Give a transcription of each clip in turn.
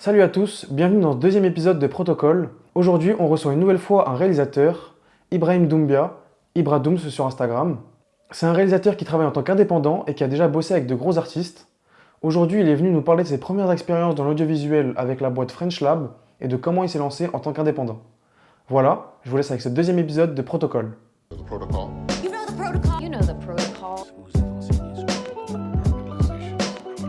Salut à tous, bienvenue dans ce deuxième épisode de Protocole. Aujourd'hui, on reçoit une nouvelle fois un réalisateur, Ibrahim Doumbia, Ibra Dooms sur Instagram. C'est un réalisateur qui travaille en tant qu'indépendant et qui a déjà bossé avec de gros artistes. Aujourd'hui, il est venu nous parler de ses premières expériences dans l'audiovisuel avec la boîte French Lab et de comment il s'est lancé en tant qu'indépendant. Voilà, je vous laisse avec ce deuxième épisode de Protocole. The protocol. You know the protocol. You know the protocol.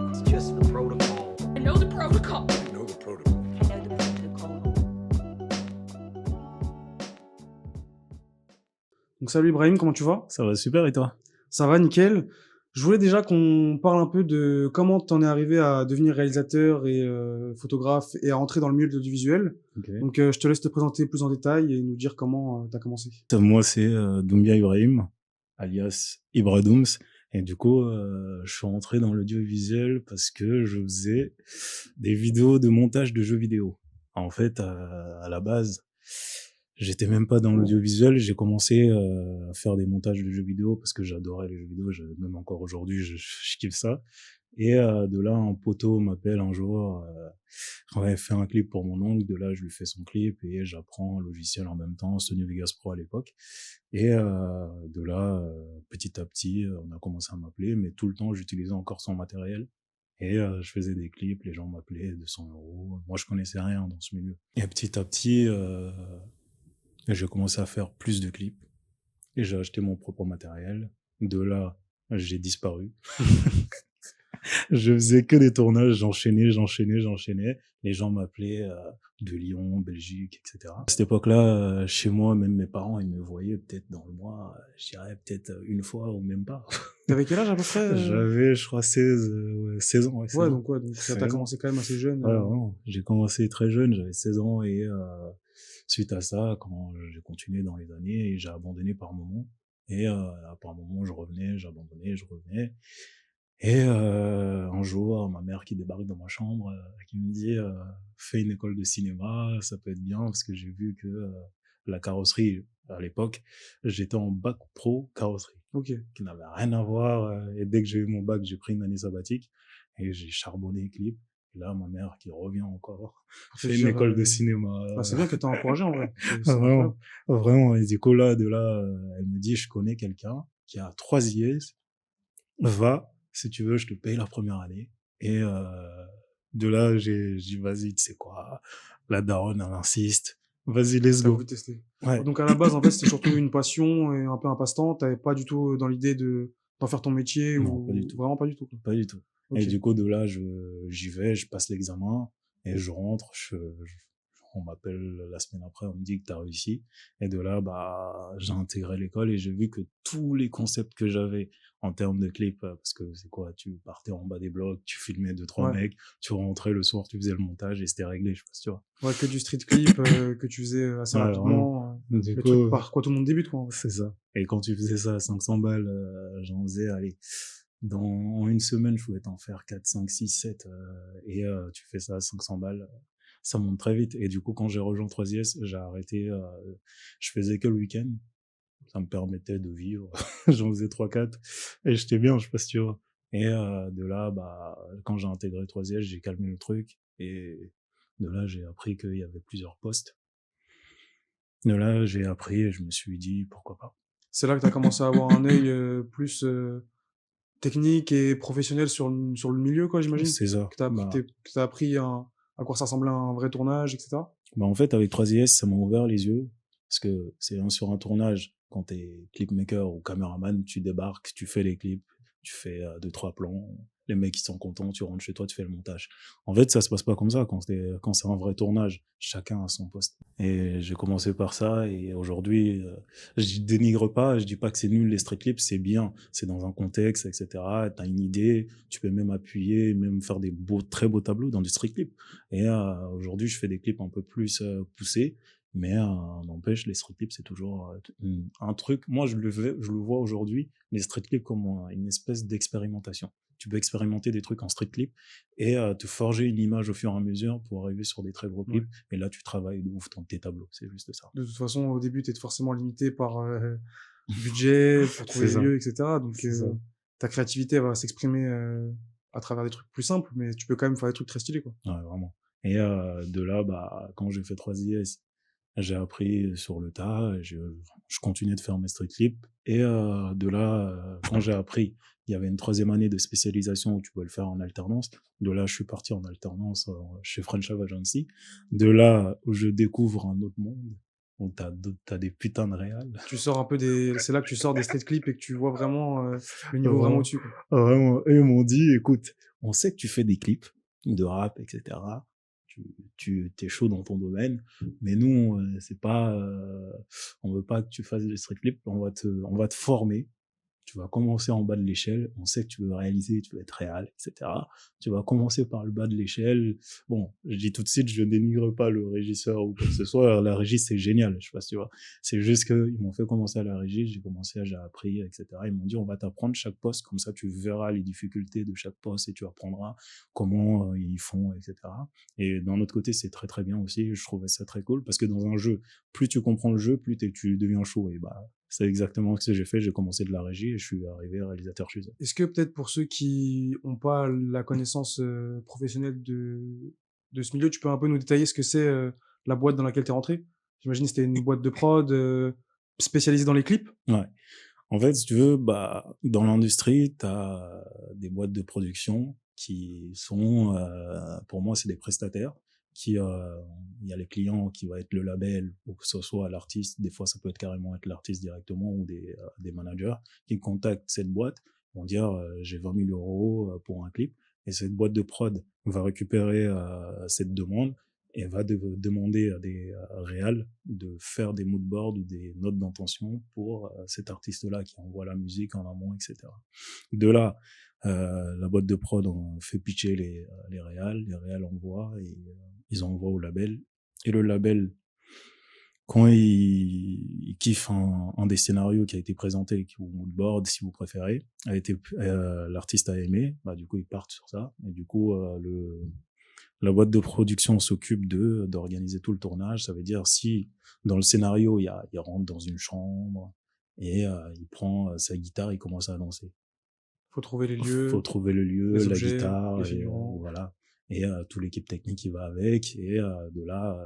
It's just the protocol. I know the protocol. I know the protocol. I know the protocol. Donc salut Ibrahim, comment tu vas? Ça va super et toi? Ça va, nickel. Je voulais déjà qu'on parle un peu de comment t'en es arrivé à devenir réalisateur et photographe et à entrer dans le milieu de l'audiovisuel. Donc je te laisse te présenter plus en détail et nous dire comment t'as commencé. Moi, c'est Doumbia Ibrahim, alias Ibra Dooms. Et du coup, je suis rentré dans l'audiovisuel parce que je faisais des vidéos de montage de jeux vidéo. En fait, à la base, j'étais même pas dans l'audiovisuel. J'ai commencé à faire des montages de jeux vidéo parce que j'adorais les jeux vidéo. Même encore aujourd'hui, je kiffe ça. Et de là, un poteau m'appelle un jour. On avait fait un clip pour mon oncle. De là, je lui fais son clip et j'apprends un logiciel en même temps, Sony Vegas Pro à l'époque. Et de là, petit à petit, on a commencé à m'appeler, mais tout le temps, j'utilisais encore son matériel. Et je faisais des clips, les gens m'appelaient 200 €. Moi, je connaissais rien dans ce milieu. Et petit à petit, j'ai commencé à faire plus de clips. Et j'ai acheté mon propre matériel. De là, j'ai disparu. Je faisais que des tournages, j'enchaînais. Les gens m'appelaient de Lyon, Belgique, etc. À cette époque-là, chez moi, même mes parents, ils me voyaient peut-être dans le mois, je dirais peut-être une fois ou même pas. T'avais quel âge à peu près? J'avais, je crois, 16 ans. Ouais, 16 ans. Ouais, donc ça 16 t'a ans. commencé quand même assez jeune. Ouais, vraiment. J'ai commencé très jeune, j'avais 16 ans et suite à ça, quand j'ai continué dans les années, j'ai abandonné par moment. Et par moment, je revenais, j'abandonnais, je revenais. Et un jour, ma mère qui débarque dans ma chambre, qui me dit fais une école de cinéma, ça peut être bien parce que j'ai vu que la carrosserie à l'époque, j'étais en bac pro carrosserie, Ok. qui n'avait rien à voir. Et dès que j'ai eu mon bac, j'ai pris une année sabbatique et j'ai charbonné les clips. Et là, ma mère qui revient encore, fait une dire, école de cinéma. Bah, c'est bien que t'as encouragé en vrai. C'est Ah, incroyable. vraiment. Et du coup là, de là, elle me dit je connais quelqu'un qui a 3 IS, va, si tu veux, je te paye la première année. Et de là, j'ai dit, vas-y, tu sais quoi, la daronne, elle insiste. Vas-y, let's T'as go. voulu tester. Ouais. Donc à la base, en fait, c'était surtout une passion et un peu un passe-temps. T'avais pas du tout dans l'idée d'en faire ton métier Non, ou pas du tout. vraiment pas du tout, quoi. Pas du tout. Ok. Et du coup, de là, j'y vais, je passe l'examen et je rentre. On m'appelle la semaine après, on me dit que t'as réussi. Et de là, bah, j'ai intégré l'école et j'ai vu que tous les concepts que j'avais en termes de clips, parce que c'est quoi, tu partais en bas des blocs, tu filmais 2-3 Ouais. mecs, tu rentrais le soir, tu faisais le montage et c'était réglé, je sais pas si tu vois. Ouais, que du street clip que tu faisais assez Ouais, rapidement. Du Le coup, truc par quoi tout le monde débute, quoi. En fait. c'est ça. Et quand tu faisais ça à 500 balles, j'en faisais, allez, en une semaine, je pouvais t'en faire 4, 5, 6, 7, et tu fais ça à 500 balles, ça monte très vite. Et du coup, quand j'ai rejoint 3IS, j'ai arrêté, je faisais que le week-end. Ça me permettait de vivre. J'en faisais 3-4 et j'étais bien, je sais pas si tu vois. Et de là, bah, quand j'ai intégré 3IS, j'ai calmé le truc. Et de là, j'ai appris qu'il y avait plusieurs postes. De là, j'ai appris et je me suis dit, pourquoi pas. C'est là que t'as commencé à avoir un œil plus technique et professionnel sur le milieu, quoi, j'imagine. C'est ça. Que t'as appris à quoi ça ressemblait un vrai tournage, etc. Bah, en fait, avec 3IS, ça m'a ouvert les yeux. Parce que sur un tournage, quand t'es clipmaker ou caméraman, tu débarques, tu fais les clips, tu fais 2-3 plans, les mecs ils sont contents, tu rentres chez toi, tu fais le montage. En fait, ça se passe pas comme ça quand c'est un vrai tournage. Chacun a son poste. Et j'ai commencé par ça et aujourd'hui, je dénigre pas, je dis pas que c'est nul les street clips, c'est bien, c'est dans un contexte, etc. T'as une idée, tu peux même appuyer, même faire des très beaux tableaux dans du street clip. Et aujourd'hui, je fais des clips un peu plus poussés. Mais n'empêche, les street clips, c'est toujours un truc. Moi, je le vois aujourd'hui, les street clips comme une espèce d'expérimentation. Tu peux expérimenter des trucs en street clip et te forger une image au fur et à mesure pour arriver sur des très gros clips. Et là, tu travailles de ouf dans tes tableaux. C'est juste ça. De toute façon, au début, t'es forcément limité par budget, pour trouver C'est les ça. lieux, etc. Donc, C'est ça. ta créativité va s'exprimer à travers des trucs plus simples, mais tu peux quand même faire des trucs très stylés, quoi. Ouais, vraiment. Et de là, quand j'ai fait 3IS, j'ai appris sur le tas, je continuais de faire mes street clips. Et de là, quand j'ai appris, il y avait une 3e année de spécialisation où tu pouvais le faire en alternance. De là, je suis parti en alternance chez French Lab Agency. De là, où je découvre un autre monde, où t'as des putains de réals. Tu sors un peu c'est là que tu sors des street clips et que tu vois vraiment le niveau vraiment Vraiment, au-dessus, quoi. vraiment. Et ils m'ont dit, écoute, on sait que tu fais des clips de rap, etc. Tu t'es chaud dans ton domaine, mais nous, c'est pas, on veut pas que tu fasses des street clips, on va te former. Tu vas commencer en bas de l'échelle. On sait que tu veux réaliser, tu veux être réel, etc. Tu vas commencer par le bas de l'échelle. Bon, je dis tout de suite, je dénigre pas le régisseur ou quoi que ce soit. La régie, c'est génial. Je sais pas si tu vois. C'est juste qu'ils m'ont fait commencer à la régie. J'ai appris, etc. Ils m'ont dit, on va t'apprendre chaque poste. Comme ça, tu verras les difficultés de chaque poste et tu apprendras comment ils font, etc. Et d'un autre côté, c'est très, très bien aussi. Je trouvais ça très cool parce que dans un jeu, plus tu comprends le jeu, plus tu deviens chaud. Et c'est exactement ce que j'ai fait. J'ai commencé de la régie et je suis arrivé réalisateur chez eux. Est-ce que peut-être pour ceux qui n'ont pas la connaissance professionnelle de ce milieu, tu peux un peu nous détailler ce que c'est la boîte dans laquelle tu es rentré? J'imagine que c'était une boîte de prod spécialisée dans les clips. Ouais. En fait, si tu veux, dans l'industrie, tu as des boîtes de production qui sont, pour moi, c'est des prestataires. Il y a les clients qui va être le label ou que ce soit l'artiste. Des fois, ça peut être carrément être l'artiste directement ou des managers qui contactent cette boîte, vont dire j'ai 20 000 euros pour un clip. Et cette boîte de prod va récupérer cette demande et va demander à des réals de faire des moodboards ou des notes d'intention pour cet artiste-là qui envoie la musique en amont, etc. De là, la boîte de prod on fait pitcher les réals envoient et ils envoient au label. Et le label, quand il kiffe un des scénarios qui a été présenté, ou moodboard si vous préférez, l'artiste a aimé, du coup ils partent sur ça. Et du coup, la boîte de production s'occupe d'organiser tout le tournage. Ça veut dire si dans le scénario il rentre dans une chambre et il prend sa guitare, il commence à danser. Faut trouver les lieux. Faut trouver le lieu, les la objets, guitare, les et figurants. voilà. Et toute l'équipe technique qui va avec. Et de là,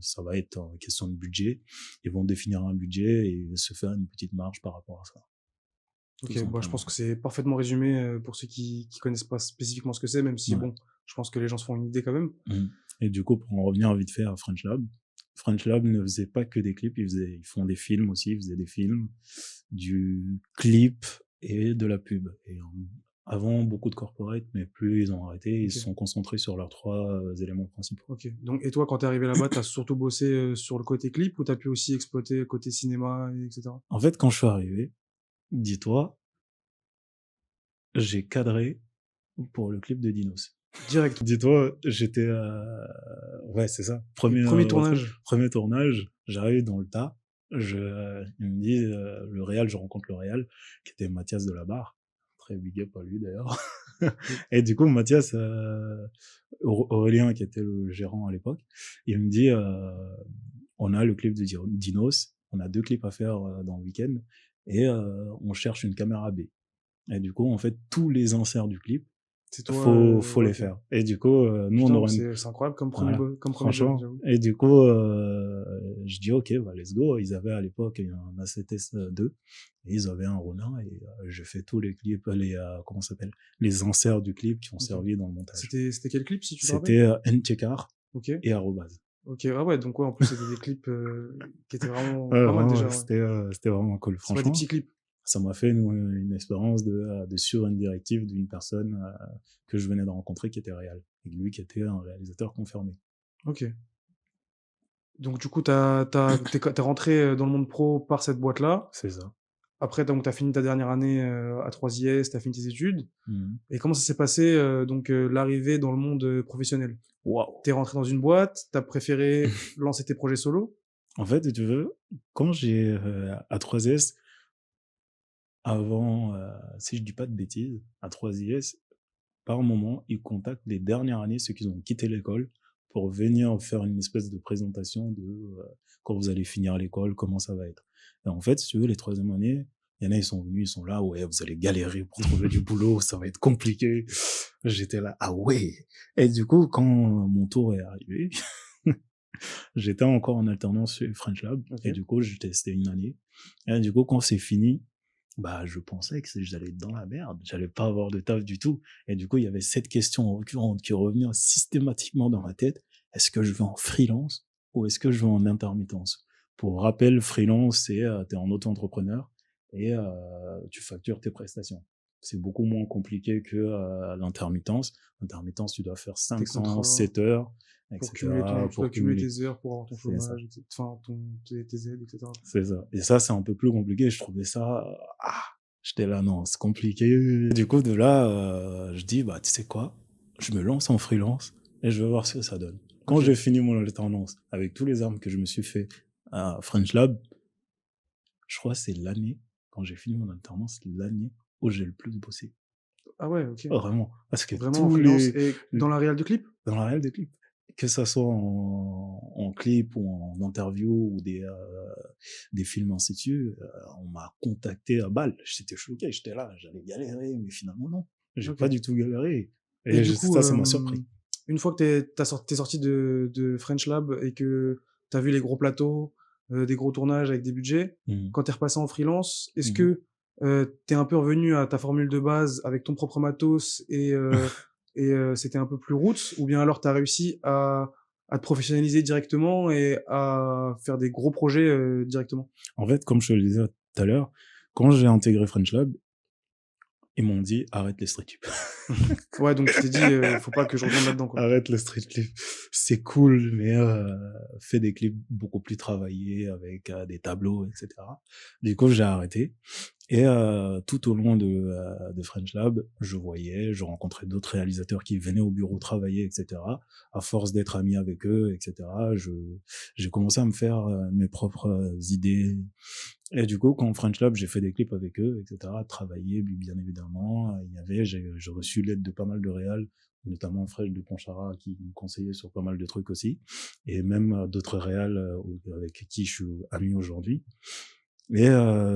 ça va être en question de budget. Ils vont définir un budget et se faire une petite marge par rapport à ça. Ok, Tout je simplement. pense que c'est parfaitement résumé pour ceux qui connaissent pas spécifiquement ce que c'est, même si Ouais. bon, je pense que les gens se font une idée quand même. Et du coup, pour en revenir vite fait à French Lab ne faisait pas que des clips, ils font des films aussi, ils faisaient des films, du clip et de la pub. Et avant, beaucoup de corporate, mais plus ils ont arrêté, ils se sont concentrés sur leurs 3 éléments principaux. Ok. Donc, et toi, quand t'es arrivé là-bas, t'as surtout bossé sur le côté clip ou t'as pu aussi exploiter le côté cinéma, etc. En fait, quand je suis arrivé, dis-toi, j'ai cadré pour le clip de Dinos. Direct. Dis-toi, j'étais... Ouais, c'est ça. Premier tournage. Premier tournage, j'arrive dans le tas. Il me dit, le réal, je rencontre le réal, qui était Mathias de la Barre. Très big up à lui, d'ailleurs. Et du coup, Mathias, Aurélien, qui était le gérant à l'époque, il me dit, on a le clip de Dinos, on a 2 clips à faire dans le week-end, et on cherche une caméra B. Et du coup, en fait, tous les inserts du clip, C'est toi. faut les faire. Et du coup, nous, Putain, on aurait c'est incroyable comme premier, voilà. comme premier job, Franchement. j'avoue. Et du coup, je dis, ok, let's go. Ils avaient à l'époque un A7S2 et ils avaient un Ronin et j'ai fait tous les clips, comment ça s'appelle, les inserts du clip qui ont servi dans le montage. C'était quel clip, si tu te rappelles? C'était Nchekar Ok. et Arrobase. Ok, ah ouais, donc ouais, en plus, c'était des clips qui étaient vraiment Ouais, pas mal vraiment, déjà. c'était vraiment cool. C'est pas des Franchement, petits clips. ça m'a fait une expérience de suivre une directive d'une personne que je venais de rencontrer qui était réel. Et lui qui était un réalisateur confirmé. Ok. Donc, du coup, t'es rentré dans le monde pro par cette boîte-là. C'est ça. Après, donc, t'as fini ta dernière année à 3IS, t'as fini tes études. Mhm. Et comment ça s'est passé, l'arrivée dans le monde professionnel? Waouh. T'es rentré dans une boîte, t'as préféré lancer tes projets solo? En fait, si tu veux, quand j'ai à 3S, avant, si je dis pas de bêtises, à 3IS, par moment, ils contactent les dernières années, ceux qui ont quitté l'école, pour venir faire une espèce de présentation de quand vous allez finir l'école, comment ça va être. Et en fait, si tu veux, les 3e années, il y en a, ils sont venus, ils sont là, ouais, vous allez galérer pour trouver du boulot, ça va être compliqué. J'étais là, ah ouais. Et du coup, quand mon tour est arrivé, j'étais encore en alternance chez French Lab. Ok. Et du coup, j'ai testé une année. Et du coup, quand c'est fini, bah, je pensais que j'allais être dans la merde. J'allais pas avoir de taf du tout. Et du coup, il y avait cette question récurrente qui revenait systématiquement dans ma tête. Est-ce que je vais en freelance ou est-ce que je vais en intermittence? Pour rappel, freelance, c'est, t'es en auto-entrepreneur et, tu factures tes prestations. C'est beaucoup moins compliqué que, l'intermittence. L'intermittence, tu dois faire Tes 500, contrats 7 heures, pour etc. cumuler ton, tu dois pour cumuler cumuler. tes heures pour avoir ton C'est ça. chômage, enfin, tes aides, etc. C'est ça. Et ça, c'est un peu plus compliqué. Je trouvais ça, j'étais là, non, c'est compliqué. Du coup, de là, je dis, bah, tu sais quoi? Je me lance en freelance et je vais voir ce que ça donne. Quand Ok. j'ai fini mon alternance, avec tous les armes que je me suis fait à French Lab, je crois que c'est l'année, quand j'ai fini mon alternance, l'année où j'ai le plus bossé. Ah ouais, ok. Vraiment. Parce que Vraiment en tous freelance les, et dans la réal de clip? dans la réelle des clips. Que ça soit en clip ou en interview ou des films ainsi de suite, on m'a contacté à balle. J'étais choqué, j'étais là, j'allais galérer, mais finalement non. J'ai Ok. pas du tout galéré. Et Et du coup, ça m'a surpris. une fois que t'es sorti de French Lab et que t'as vu les gros plateaux, des gros tournages avec des budgets, Mhm. quand t'es repassé en freelance, est-ce Mhm. que t'es un peu revenu à ta formule de base avec ton propre matos et c'était un peu plus roots, ou bien alors t'as réussi à te professionnaliser directement et à faire des gros projets directement? En fait, comme je te le disais tout à l'heure, quand j'ai intégré French Lab, ils m'ont dit arrête les street clips. Ouais, donc tu t'es dit, faut pas que je retourne là-dedans, quoi. Arrête le street clip. C'est cool, mais fais des clips beaucoup plus travaillés avec des tableaux, etc. Du coup, j'ai arrêté. Et tout au long de French Lab, je rencontrais d'autres réalisateurs qui venaient au bureau travailler, etc. À force d'être ami avec eux, etc., j'ai commencé à me faire mes propres idées. Et du coup, quand French Lab, j'ai fait des clips avec eux, etc., travailler, bien évidemment. J'ai reçu l'aide de pas mal de réals, notamment Fred de Ponchara qui me conseillait sur pas mal de trucs aussi, et même d'autres réals avec qui je suis ami aujourd'hui. Et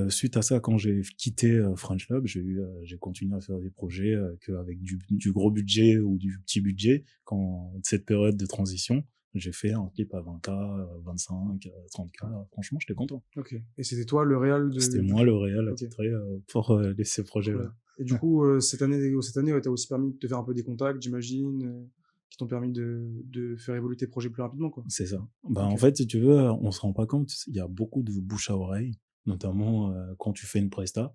suite à ça, quand j'ai quitté French Lab, j'ai continué à faire des projets qu'avec du gros budget ou du petit budget. Quand cette période de transition, j'ai fait un clip à 20K, 25, 30K. Franchement, j'étais content. Ok. Et c'était toi le réal C'était du moi clip? le réel Ok. attitré pour ces Trop projets-là. bien. Et du coup, cette année, ouais, t'as aussi permis de te faire un peu des contacts, j'imagine, qui t'ont permis de faire évoluer tes projets plus rapidement, quoi. C'est ça. Bah, Ok. en fait, si tu veux, on se rend pas compte, il y a beaucoup de bouche à oreille, notamment quand tu fais une presta.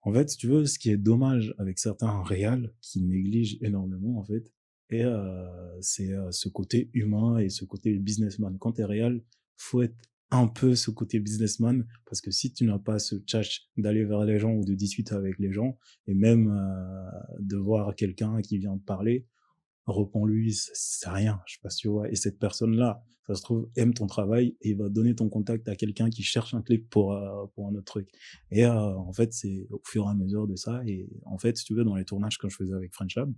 En fait, si tu veux, ce qui est dommage avec certains réals qui négligent énormément, en fait, et c'est ce côté humain et ce côté businessman. Quand t'es réal, faut être un peu ce côté businessman, parce que si tu n'as pas ce tchatch d'aller vers les gens ou de discuter avec les gens, et même de voir quelqu'un qui vient te parler, réponds-lui, c'est rien, je sais pas si tu vois. Et cette personne-là, ça se trouve, aime ton travail et il va donner ton contact à quelqu'un qui cherche un clip pour un autre truc. Et en fait, c'est au fur et à mesure de ça. Et en fait, si tu veux, dans les tournages que je faisais avec French Lab,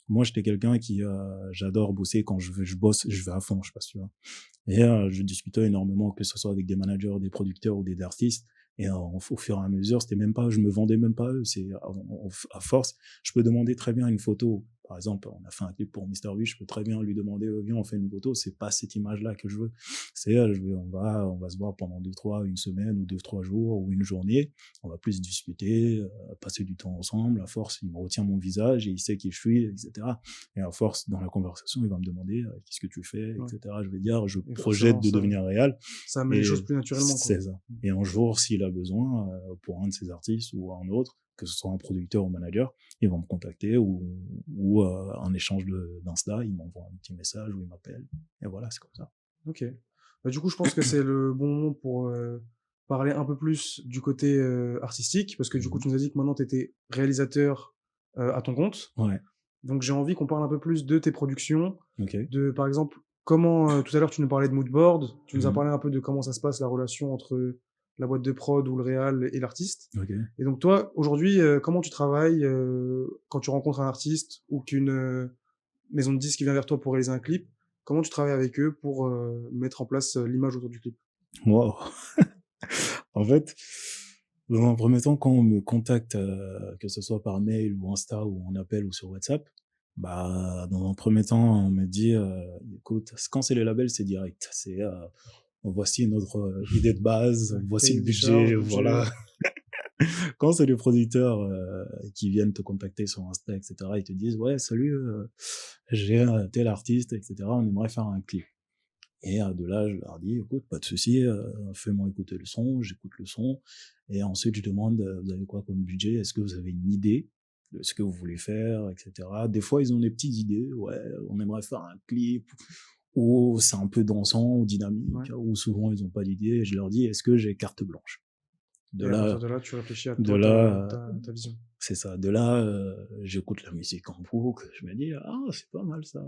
moi, j'étais quelqu'un qui, j'adore bosser. Quand je bosse, je vais à fond, je sais pas si tu vois. Et je discutais énormément, que ce soit avec des managers, des producteurs ou des artistes. Et au fur et à mesure, c'était même pas, je me vendais même pas à eux. C'est à force, je peux demander très bien une photo. Par exemple, on a fait un clip pour Mr. V, je peux très bien lui demander, viens, on fait une photo. C'est pas cette image-là que je veux. C'est, on va se voir pendant une semaine ou 2, 3 jours ou une journée. On va plus discuter, passer du temps ensemble. À force, il me retient mon visage et il sait qui je suis, etc. Et à force, dans la conversation, il va me demander, qu'est-ce que tu fais, Ouais. etc. Je vais dire, je Et projette forcément, de devenir réal. ça amène les choses plus naturellement, quoi. C'est ça. Et un jour, s'il a besoin, pour un de ses artistes ou un autre, que ce soit un producteur ou manager, ils vont me contacter ou un échange d'Insta, ils m'envoient un petit message ou ils m'appellent. Et voilà, c'est comme ça. Ok. Bah, du coup, je pense que c'est le bon moment pour parler un peu plus du côté artistique, parce que du coup, tu nous as dit que maintenant, tu étais réalisateur à ton compte. Ouais, Donc, j'ai envie qu'on parle un peu plus de tes productions, ok. de, par exemple, comment, tout à l'heure, tu nous parlais de moodboard, tu nous as Mhm. parlé un peu de comment ça se passe, la relation entre la boîte de prod ou le réal et l'artiste. Ok. Et donc, toi, aujourd'hui, comment tu travailles quand tu rencontres un artiste ou qu'une maison de disques vient vers toi pour réaliser un clip? Comment tu travailles avec eux pour mettre en place l'image autour du clip? Wow. En fait, Dans un premier temps, quand on me contacte, que ce soit par mail ou Insta ou en appel ou sur WhatsApp, bah, dans un premier temps, on me dit, écoute, quand c'est les labels, c'est direct. C'est, voici notre idée de base, voici Cahier le des charges, budget, budget. voilà. Quand c'est les producteurs qui viennent te contacter sur Insta, etc., ils te disent, ouais, salut, j'ai tel artiste, etc., on aimerait faire un clip. Et de là, je leur dis, écoute, pas de souci, fais-moi écouter le son, j'écoute le son, et ensuite je demande, vous avez quoi comme budget, est-ce que vous avez une idée de ce que vous voulez faire, etc. Des fois, ils ont des petites idées, ouais, on aimerait faire un clip, ou c'est un peu dansant, ou dynamique, Ouais. ou souvent ils ont pas d'idée, et je leur dis, est-ce que j'ai carte blanche? Et à partir de là, tu réfléchis à de toi, là, ta vision. c'est ça. De là, j'écoute la musique en boucle. Je me dis, ah, c'est pas mal ça.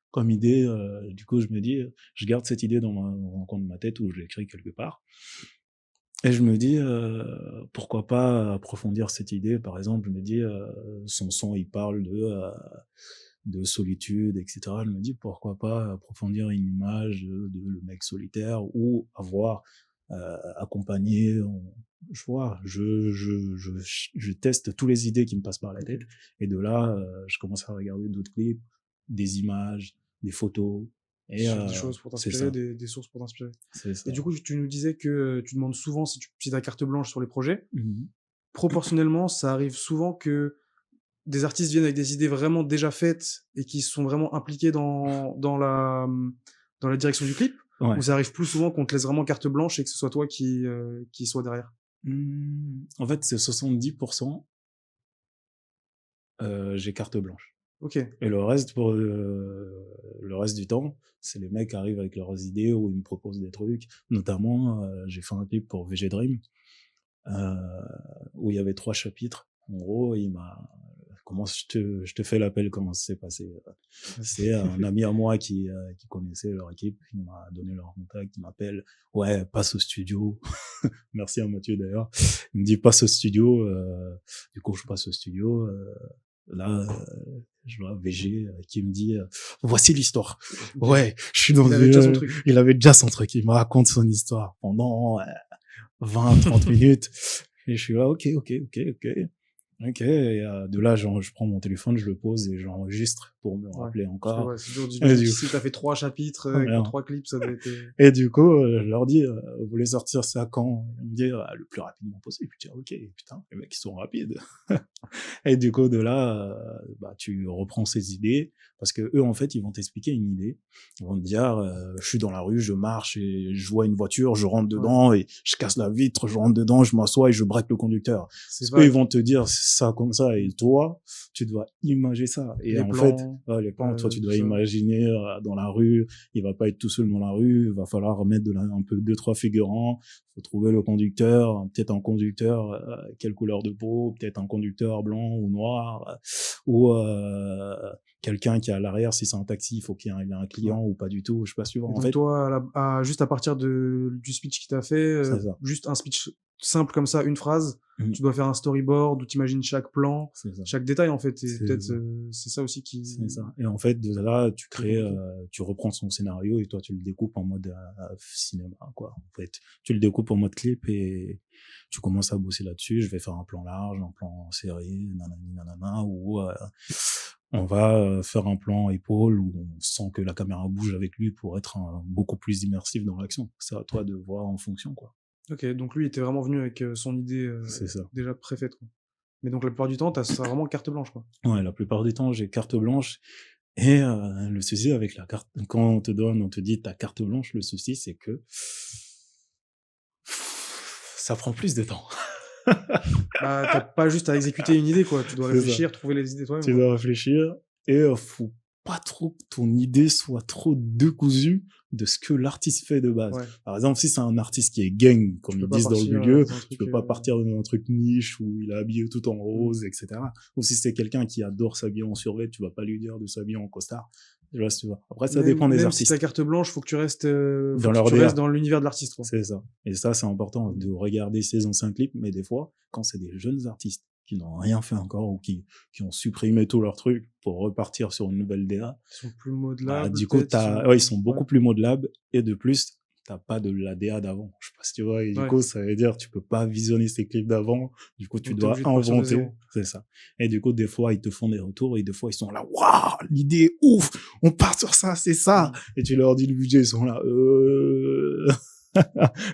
Comme idée, du coup, je me dis, je garde cette idée dans un coin de ma tête où je l'écris quelque part. Et je me dis, pourquoi pas approfondir cette idée. Par exemple, je me dis, son son, il parle de solitude, etc. Je me dis, pourquoi pas approfondir une image de le mec solitaire ou avoir accompagné. Je vois, je teste toutes les idées qui me passent par la tête. Et de là, je commence à regarder d'autres clips, des images, des photos. Et Cherches des choses pour c'est t'inspirer, ça, des sources pour t'inspirer. c'est ça. Et du coup, tu nous disais que tu demandes souvent si tu as carte blanche sur les projets. Mhm. Proportionnellement, ça arrive souvent que des artistes viennent avec des idées vraiment déjà faites et qui sont vraiment impliqués dans la direction du clip, Ouais. ou ça arrive plus souvent qu'on te laisse vraiment carte blanche et que ce soit toi qui soit derrière? En fait, c'est 70%, j'ai carte blanche. OK. Et le reste, pour le reste du temps, c'est les mecs qui arrivent avec leurs idées ou ils me proposent des trucs. Notamment, j'ai fait un clip pour VG Dream, où il y avait 3 chapitres. En gros, il m'a... Comment je te fais l'appel, comment ça s'est passé. C'est un ami à moi qui connaissait leur équipe, il m'a donné leur contact, il m'appelle, ouais, passe au studio. Merci à Mathieu d'ailleurs. Il me dit, passe au studio. Du coup, je passe au studio. Là, je vois VG qui me dit, voici l'histoire. Ouais, je suis dans Il avait déjà son truc. Il avait déjà son truc. Il me raconte son histoire pendant 20-30 minutes. Et je suis là, ok. Ok, et de là, je prends mon téléphone, je le pose et j'enregistre pour me rappeler Parce que encore. ouais, c'est dur. Et J'imagine du- que si t'as fait 3 chapitres, Ouais. 3 clips, ça doit être, Et du coup, je leur dis, vous voulez sortir ça quand? Ils me disent, le plus rapidement possible. Je dis, ok, putain, les mecs, ils sont rapides. Et du coup, de là, bah, tu reprends ces idées, parce que eux, en fait, ils vont t'expliquer une idée. Ils vont te dire, je suis dans la rue, je marche et je vois une voiture, je rentre dedans et je casse la vitre, je rentre dedans, je m'assois et je braque le conducteur. c'est Eux, ils vague. vont te dire ça comme ça, et toi, tu dois imaginer ça. Et Les en plans, fait, les plans, toi, tu dois tout ça. imaginer dans la rue, il va pas être tout seul dans la rue, il va falloir mettre un peu 2-3 figurants, faut trouver le conducteur, peut-être un conducteur, quelle couleur de peau, peut-être un conducteur blanc ou noir, ou quelqu'un qui est à l'arrière, si c'est un taxi, il faut qu'il y ait un client ou pas du tout, je sais pas suivant. Et En donc fait, toi, juste à partir du speech qu'il t'a fait, c'est ça. juste un speech simple comme ça, une phrase, Mhm. tu dois faire un storyboard où tu imagines chaque plan, C'est ça. chaque détail en fait. Et C'est peut-être ça. c'est ça aussi qui. C'est ça. Et en fait, de là, tu crées, compliqué. tu reprends son scénario et toi, tu le découpes en mode cinéma, quoi. En fait, tu le découpes en mode clip et tu commences à bosser là-dessus. Je vais faire un plan large, un plan serré, nanani, nanana, ou on va faire un plan épaule où on sent que la caméra bouge avec lui pour être beaucoup plus immersif dans l'action. C'est à toi de voir en fonction, quoi. Ok, donc lui il était vraiment venu avec son idée C'est ça. déjà préfaite, quoi. Mais donc la plupart du temps, t'as ça vraiment carte blanche, quoi. Ouais, la plupart du temps, j'ai carte blanche. Et le souci avec la carte, quand on te dit ta carte blanche, le souci, c'est que ça prend plus de temps. Bah, t'as pas juste à exécuter une idée, quoi. Tu dois C'est ça. réfléchir, trouver les idées toi-même, Tu quoi. dois réfléchir et faut pas trop que ton idée soit trop décousue de ce que l'artiste fait de base. Ouais. Par exemple, si c'est un artiste qui est gang, comme Tu peux ils pas disent dans le partir milieu, dans un tu truc, peux pas partir dans un truc niche où il est habillé tout en rose, etc. Ou si c'est quelqu'un qui adore s'habiller en survêt, tu vas pas lui dire de s'habiller en costard. Tu vois, tu vois. Après, ça dépend des Même artistes. si t'as carte blanche, faut que tu restes, Dans leur tu DA. restes dans l'univers de l'artiste, quoi. C'est ça. Et ça, c'est important de regarder ces anciens clips, mais des fois, quand c'est des jeunes artistes qui n'ont rien fait encore ou qui ont supprimé tout leur truc pour repartir sur une nouvelle DA, Ils sont plus modelables. du coup, peut-être, ils sont beaucoup plus modelables et de plus, t'as pas de l'ADA d'avant. Je sais pas si tu vois. Et du Ouais. coup, ça veut dire tu peux pas visionner ces clips d'avant. Du coup, tu Donc, t'es dois obligé de partir de inventer. zéro. C'est ça. Et du coup, des fois, ils te font des retours et des fois, ils sont là, waouh, l'idée est ouf, on part sur ça, c'est ça. Et tu leur dis le budget, ils sont là,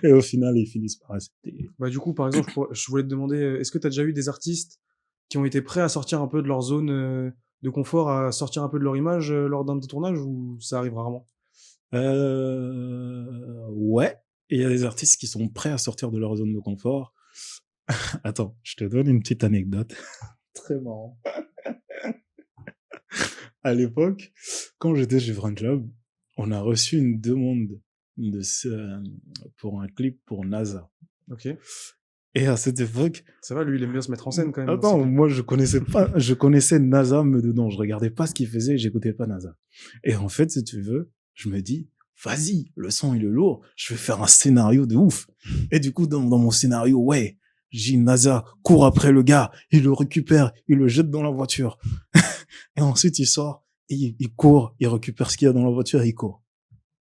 Et au final, ils finissent par accepter. Bah, du coup, par exemple, je voulais te demander, est-ce que tu as déjà eu des artistes qui ont été prêts à sortir un peu de leur zone de confort, à sortir un peu de leur image lors d'un de tes tournages, ou ça arrive rarement? Ouais. Et il y a des artistes qui sont prêts à sortir de leur zone de confort. Attends, je te donne une petite anecdote. Très marrant. À l'époque, quand j'étais chez French-Lab, on a reçu une demande pour un clip pour NASA. Ok. Et à cette époque, Ça va, lui, il aime bien se mettre en scène quand même. attends, C'est- moi je connaissais NASA mais dedans, je regardais pas ce qu'il faisait, j'écoutais pas NASA. Et en fait, si tu veux, je me dis, vas-y, le son il est lourd, je vais faire un scénario de ouf. Et du coup, dans mon scénario, ouais, j'ai NASA court après le gars, il le récupère, il le jette dans la voiture. Et ensuite, il sort, et il court, il récupère ce qu'il y a dans la voiture et il court.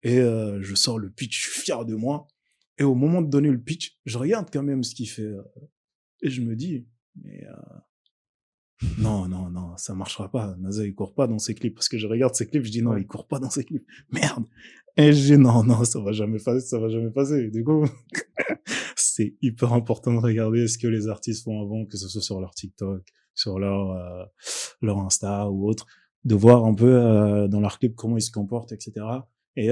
Et je sors le pitch, je suis fier de moi. Et au moment de donner le pitch, je regarde quand même ce qu'il fait. Et je me dis, mais non, ça marchera pas. NASA, il court pas dans ses clips. Parce que je regarde ses clips, je dis non, Ouais. il court pas dans ses clips. Merde. Et je dis non, ça va jamais passer, ça va jamais passer. Et du coup, c'est hyper important de regarder ce que les artistes font avant, que ce soit sur leur TikTok, sur leur Insta ou autre, de voir un peu dans leur clip comment ils se comportent, etc. Et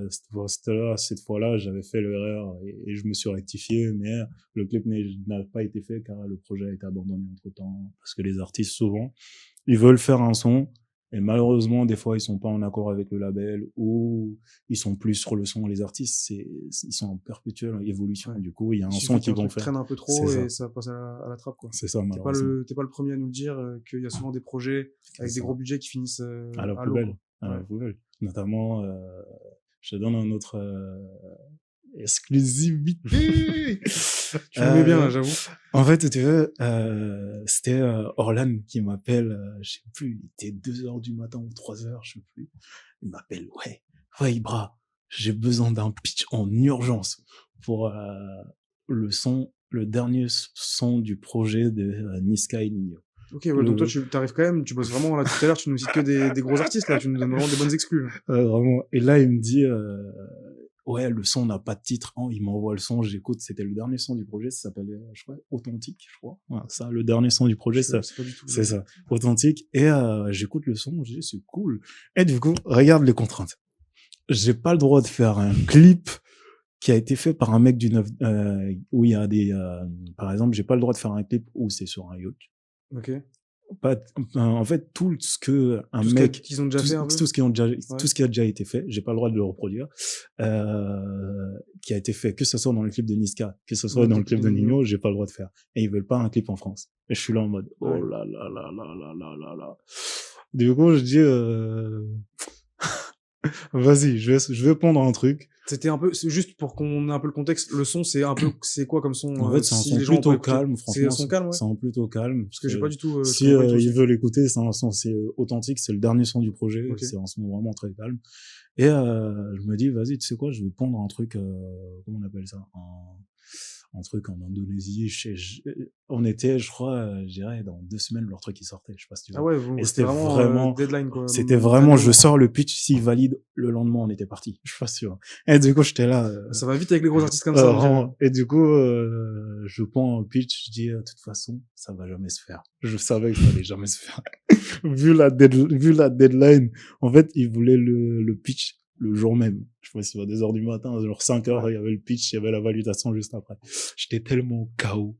cette fois-là, j'avais fait l'erreur et je me suis rectifié, mais le clip n'a pas été fait car le projet a été abandonné entre-temps. Parce que les artistes, souvent, ils veulent faire un son, et malheureusement, des fois, ils sont pas en accord avec le label ou ils sont plus sur le son. Les artistes, ils sont en perpétuelle évolution. Ouais. Du coup, il y a un Il suffit son qu'un qu'ils vont truc faire. traîne un peu C'est trop ça. et ça passe à la trappe, quoi. C'est ça, T'es pas malheureusement. t'es pas le premier à nous le dire qu'il y a souvent des projets avec C'est des ça. gros budgets qui finissent À la à l'eau, poubelle. quoi. À la Ouais. poubelle. Notamment, je te donne un autre exclusivité. Tu nous mets bien, là, j'avoue. En fait, tu veux, c'était Orlan qui m'appelle, je sais plus, il était 2h du matin ou 3h, je sais plus. Il m'appelle, ouais, Ibra, j'ai besoin d'un pitch en urgence pour le dernier son du projet de Niska et Nino. Ok, ouais, donc toi, tu t'arrives quand même, tu bosses vraiment, là, tout à l'heure, tu nous cites que des gros artistes, là, tu nous donnes vraiment des bonnes exclus, là. Vraiment. Et là, il me dit, ouais, le son n'a pas de titre. Il m'envoie le son, j'écoute. C'était le dernier son du projet, ça s'appelle, je crois, Authentique, je crois. Ouais, ça, le dernier son du projet, Je sais pas du tout. c'est ça, Authentique. Et j'écoute le son, je dis, c'est cool. Et du coup, regarde les contraintes. J'ai pas le droit de faire un clip qui a été fait par un mec où il y a par exemple, j'ai pas le droit de faire un clip où c'est sur un yacht. Ok. En fait, tout ce que un Tout ce mec qu'ils ont déjà fait un peu. tout ce qui a déjà été fait, j'ai pas le droit de le reproduire, qui a été fait, que ce soit dans le clip de Niska, que ce soit dans le clip de Nino, j'ai pas le droit de faire. Et ils veulent pas un clip en France. Et je suis là en mode, oh Ouais. là là là là là là là là. Du coup, je dis, vas-y, je vais pondre un truc. C'était un peu, c'est juste pour qu'on ait un peu le contexte, le son, c'est un peu, c'est quoi comme son? En fait, c'est un si son les gens ont pas plutôt écouté- calme, C'est franchement. un son calme, ouais. C'est un plutôt calme. Parce que j'ai pas du tout, je Si connais pas du tout le ils son. veulent écouter, c'est un son, c'est authentique, c'est le dernier son du projet, Ok. c'est un son vraiment très calme. Et je me dis, vas-y, tu sais quoi, je vais pondre un truc, comment on appelle ça, un truc en Indonésie. On était, je crois, je dirais, dans 2 semaines, leur truc qui sortait. Je sais pas si tu Ah vois. ouais, Et c'était vraiment deadline, quoi. c'était vraiment, je sors le pitch, s'il valide, le lendemain, on était parti. Je suis pas sûr. Et du coup, j'étais là. Ça va vite avec les gros artistes comme ça. on dirait. Vraiment. Et du coup, je prends un pitch, je dis, de toute façon, ça va jamais se faire. Je savais que ça allait jamais se faire. vu la deadline, en fait, ils voulaient le pitch le jour même. Je crois que c'est à 2h du matin, genre 5h, il y avait le pitch, il y avait la validation juste après. J'étais tellement KO.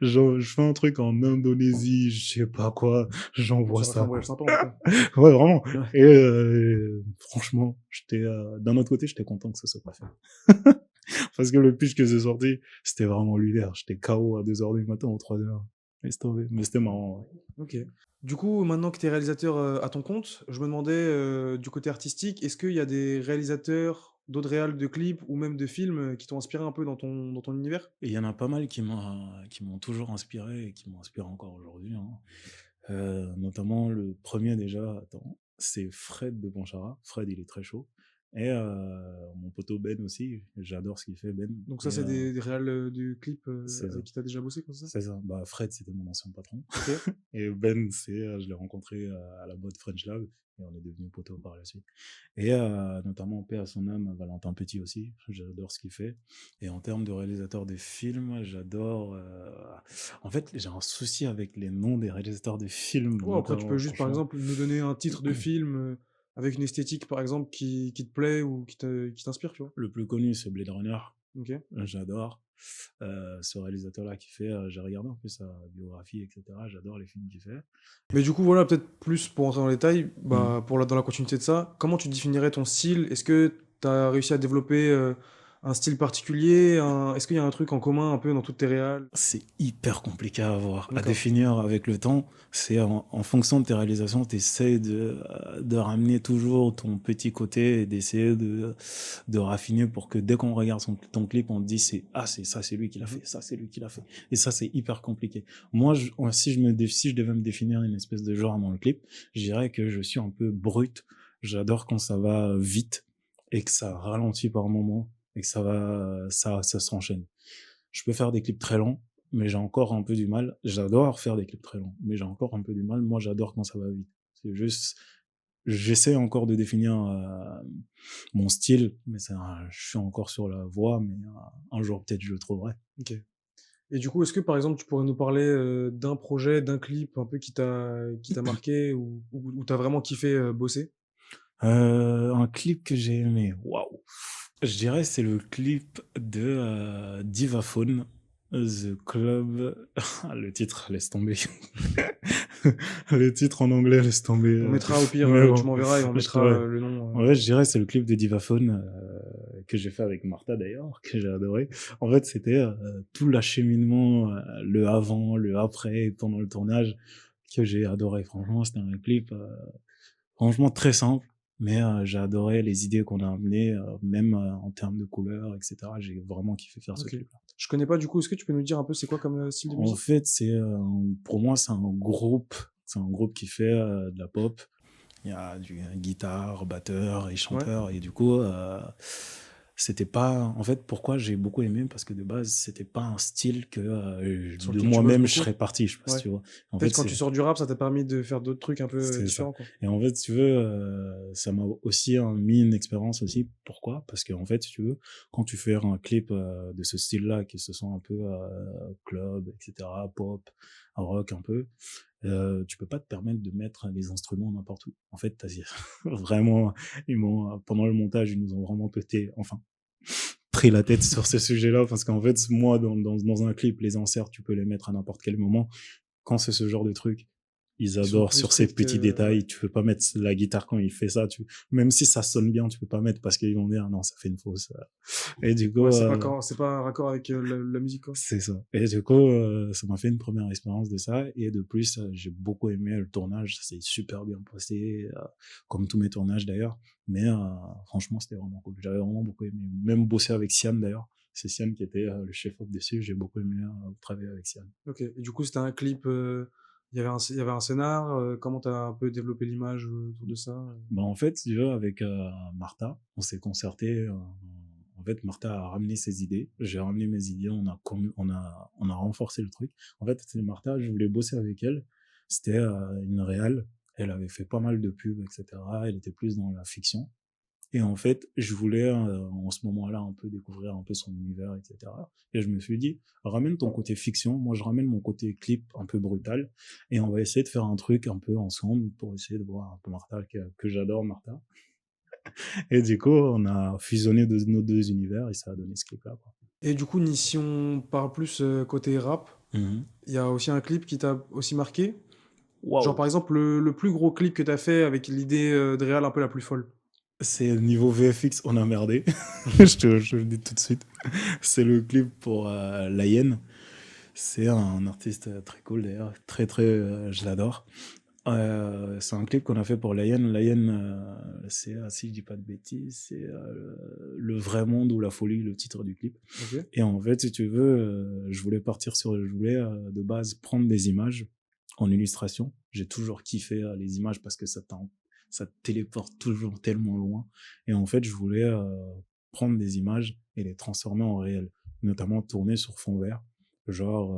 Genre, je fais un truc en Indonésie, je sais pas quoi, j'envoie Ça va faire ça. un voyage sympa, en tout cas. Ouais, vraiment. Ouais. Et franchement, d'un autre côté, j'étais content que ça soit pas fait. Parce que le pitch que j'ai sorti, c'était vraiment lunaire. J'étais KO à 2h du matin ou 3h. Laisse tomber. Mais c'était marrant, ouais. Ok. Du coup, maintenant que tu es réalisateur à ton compte, je me demandais, du côté artistique, est-ce qu'il y a des réalisateurs, d'autres réals de clips ou même de films qui t'ont inspiré un peu dans ton univers? Et il y en a pas mal qui m'ont toujours inspiré et qui m'ont inspiré encore aujourd'hui, hein. Notamment le premier déjà, attends, c'est Fred de Bonchara. Fred, il est très chaud. Et mon poteau Ben aussi, j'adore ce qu'il fait, Ben. Donc ça, Et, c'est des réals du clip c'est ça. avec qui t'as déjà bossé comme ça? C'est ça. Bah, Fred, c'était mon ancien patron. Ok. Et Ben, je l'ai rencontré à la boîte French Lab et on est devenus poteaux par la suite. Et notamment, paix à son âme, Valentin Petit aussi, j'adore ce qu'il fait. Et en termes de réalisateur de films, j'adore... En fait, j'ai un souci avec les noms des réalisateurs de films, Ouais, après, tu peux notamment, juste, par franchement. exemple, nous donner un titre de film avec une esthétique, par exemple, qui te plaît ou qui t'inspire, tu vois. Le plus connu, c'est Blade Runner. Ok. J'adore. Ce réalisateur-là qui fait... j'ai regardé un peu sa biographie, etc. J'adore les films qu'il fait. Mais du coup, voilà, peut-être plus pour entrer dans les détails, Mhm. bah, dans la continuité de ça, comment tu définirais ton style? Est-ce que tu as réussi à développer un style particulier? Est-ce qu'il y a un truc en commun un peu dans toutes tes réals? C'est hyper compliqué à avoir, à D'accord. définir avec le temps. C'est en fonction de tes réalisations, tu essaies de ramener toujours ton petit côté et d'essayer de raffiner pour que dès qu'on regarde ton clip, on te dit c'est ça, c'est lui qui l'a Mhm. fait, ça, c'est lui qui l'a fait. Et ça, c'est hyper compliqué. Moi, si je devais me définir une espèce de genre dans le clip, je dirais que je suis un peu brut. J'adore quand ça va vite et que ça ralentit par moments et que ça s'enchaîne. Je peux faire des clips très longs, mais j'ai encore un peu du mal. J'adore faire des clips très longs, mais j'ai encore un peu du mal. Moi, j'adore quand ça va vite. C'est juste, j'essaie encore de définir mon style, mais je suis encore sur la voie, mais un jour peut-être je le trouverai. Ok. Et du coup, est-ce que par exemple, tu pourrais nous parler d'un projet, d'un clip un peu qui t'a marqué ou t'as vraiment kiffé bosser? Un clip que j'ai aimé, waouh. Je dirais c'est le clip de Divaphone, The Club. Le titre, laisse tomber. Le titre en anglais, laisse tomber. On mettra au pire, Mais tu bon, m'enverras et on mettra ouais. le nom. En fait, je dirais c'est le clip de Divaphone que j'ai fait avec Martha d'ailleurs, que j'ai adoré. En fait, c'était tout l'acheminement, le avant, le après, pendant le tournage, que j'ai adoré. Franchement, c'était un clip franchement très simple, mais j'ai adoré les idées qu'on a amenées, même en termes de couleurs, etc. J'ai vraiment kiffé faire ce Ok. clip-là. Je connais pas du coup, est-ce que tu peux nous dire un peu c'est quoi comme style de En musique? fait, pour moi, c'est un groupe qui fait de la pop. Il y a du guitare, batteur et Ouais. chanteur. Et du coup, c'était pas. En fait, pourquoi j'ai beaucoup aimé? Parce que de base, c'était pas un style que Sur de lequel tu bosses moi-même je beaucoup? serais parti, je sais pas si Ouais. tu vois. En Peut-être fait, quand tu sors du rap, ça t'a permis de faire d'autres trucs un peu c'est ça. différents, quoi. Et en fait, si tu veux, ça m'a aussi mis une expérience aussi. Pourquoi? Parce qu'en fait, si tu veux, quand tu fais un clip de ce style-là, qui se sent un peu club, etc., pop, rock un peu, tu peux pas te permettre de mettre les instruments n'importe où. En fait, vraiment, pendant le montage, ils nous ont vraiment enfin, pris la tête sur ce sujet-là, parce qu'en fait, moi, dans un clip, les inserts, tu peux les mettre à n'importe quel moment. Quand c'est ce genre de truc, ils Ils sont adorent plus sur ces stricts. petits Ouais. détails. Tu peux pas mettre la guitare quand il fait ça. Même si ça sonne bien, tu peux pas mettre parce qu'ils vont dire non, ça fait une fausse. Et du coup, Ouais, c'est pas un raccord avec la musique, quoi. c'est ça. Et du coup, ça m'a fait une première expérience de ça. Et de plus, j'ai beaucoup aimé le tournage. Ça s'est super bien passé, comme tous mes tournages d'ailleurs. Mais franchement, c'était vraiment cool. J'avais vraiment beaucoup aimé. Même bosser avec Sian d'ailleurs. C'est Sian qui était le chef-op dessus. J'ai beaucoup aimé travailler avec Sian. Ok. Et du coup, c'était un clip. Il y avait un scénar. Comment t'as un peu développé l'image autour de ça? Bah, en fait, si tu veux, avec Martha, on s'est concerté. En fait, Martha a ramené ses idées. J'ai ramené mes idées. On a renforcé le truc. En fait, c'est Martha, je voulais bosser avec elle. C'était une réal. Elle avait fait pas mal de pubs, etc. Elle était plus dans la fiction. Et en fait, je voulais en ce moment-là un peu découvrir un peu son univers, etc. Et je me suis dit, ramène ton côté fiction, moi je ramène mon côté clip un peu brutal, et on va essayer de faire un truc un peu ensemble pour essayer de voir un peu Martha, que j'adore Martha. Et du coup, on a fusionné nos deux univers et ça a donné ce clip-là, quoi. Et du coup, si on parle plus côté rap, Mhm. il y a aussi un clip qui t'a aussi marqué. Genre, Waouh! par exemple, le plus gros clip que t'as fait avec l'idée de réal un peu la plus folle. C'est niveau VFX, on a merdé. Je te le dis tout de suite. C'est le clip pour La Hyène. C'est un artiste très cool d'ailleurs, très très, je l'adore. C'est un clip qu'on a fait pour La Hyène. La Hyène, c'est, si je dis pas de bêtises, c'est Le vrai monde ou la folie, le titre du clip. Ok. Et en fait, si tu veux, je voulais de base prendre des images en illustration. J'ai toujours kiffé les images parce que ça te téléporte toujours tellement loin. Et en fait, je voulais prendre des images et les transformer en réel, notamment tourner sur fond vert, genre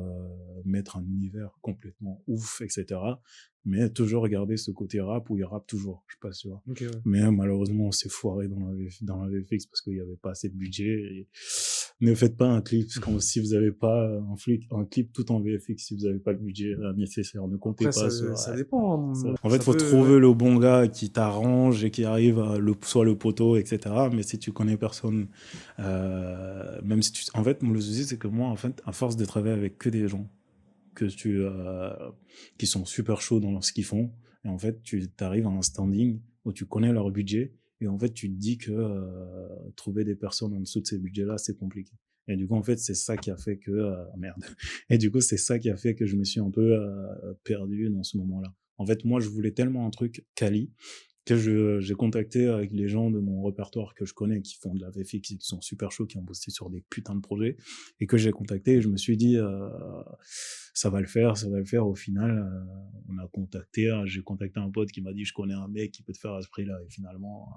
mettre un univers complètement ouf, etc. Mais toujours garder ce côté rap où il rappe toujours, je sais pas si tu vois. Ok, ouais. Mais malheureusement, on s'est foiré dans la VFX parce qu'il n'y avait pas assez de budget. Et ne faites pas un clip si vous n'avez pas un clip tout en VFX, si vous n'avez pas le budget nécessaire. Ne comptez Après, pas sur... ça dépend. En fait, Ça faut peut- trouver le bon gars qui t'arrange et qui arrive à soit le poteau, etc. Mais si tu connais personne, même si tu... En fait, le souci, c'est que moi, en fait, à force de travailler avec que des gens qui sont super chauds dans ce qu'ils font, et en fait, tu arrives à un standing où tu connais leur budget, et en fait, tu te dis que trouver des personnes en dessous de ces budgets-là, c'est compliqué. Et du coup, en fait, c'est ça qui a fait que... merde. Et du coup, c'est ça qui a fait que je me suis un peu perdu dans ce moment-là. En fait, moi, je voulais tellement un truc quali que j'ai contacté avec les gens de mon répertoire que je connais, qui font de la VFX, qui sont super chauds, qui ont bossé sur des putains de projets, et que j'ai contacté, et je me suis dit, ça va le faire. Au final, j'ai contacté un pote qui m'a dit, je connais un mec qui peut te faire à ce prix-là, et finalement,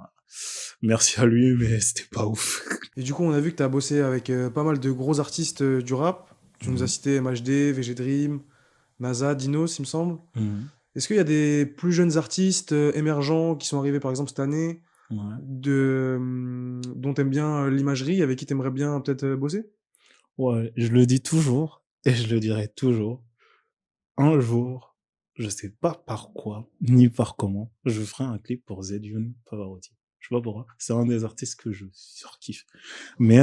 merci à lui, mais c'était pas ouf. Et du coup, on a vu que tu as bossé avec pas mal de gros artistes du rap. Tu nous as cité MHD, VG Dream, NASA, Dinos, il me semble. Est-ce qu'il y a des plus jeunes artistes émergents qui sont arrivés par exemple cette année, Ouais. dont tu aimes bien l'imagerie, avec qui tu aimerais bien peut-être bosser? Ouais, je le dis toujours, et je le dirai toujours. Un jour, je sais pas par quoi, ni par comment, je ferai un clip pour Zedune Pavarotti. Je sais pas pourquoi. C'est un des artistes que je surkiffe. Mais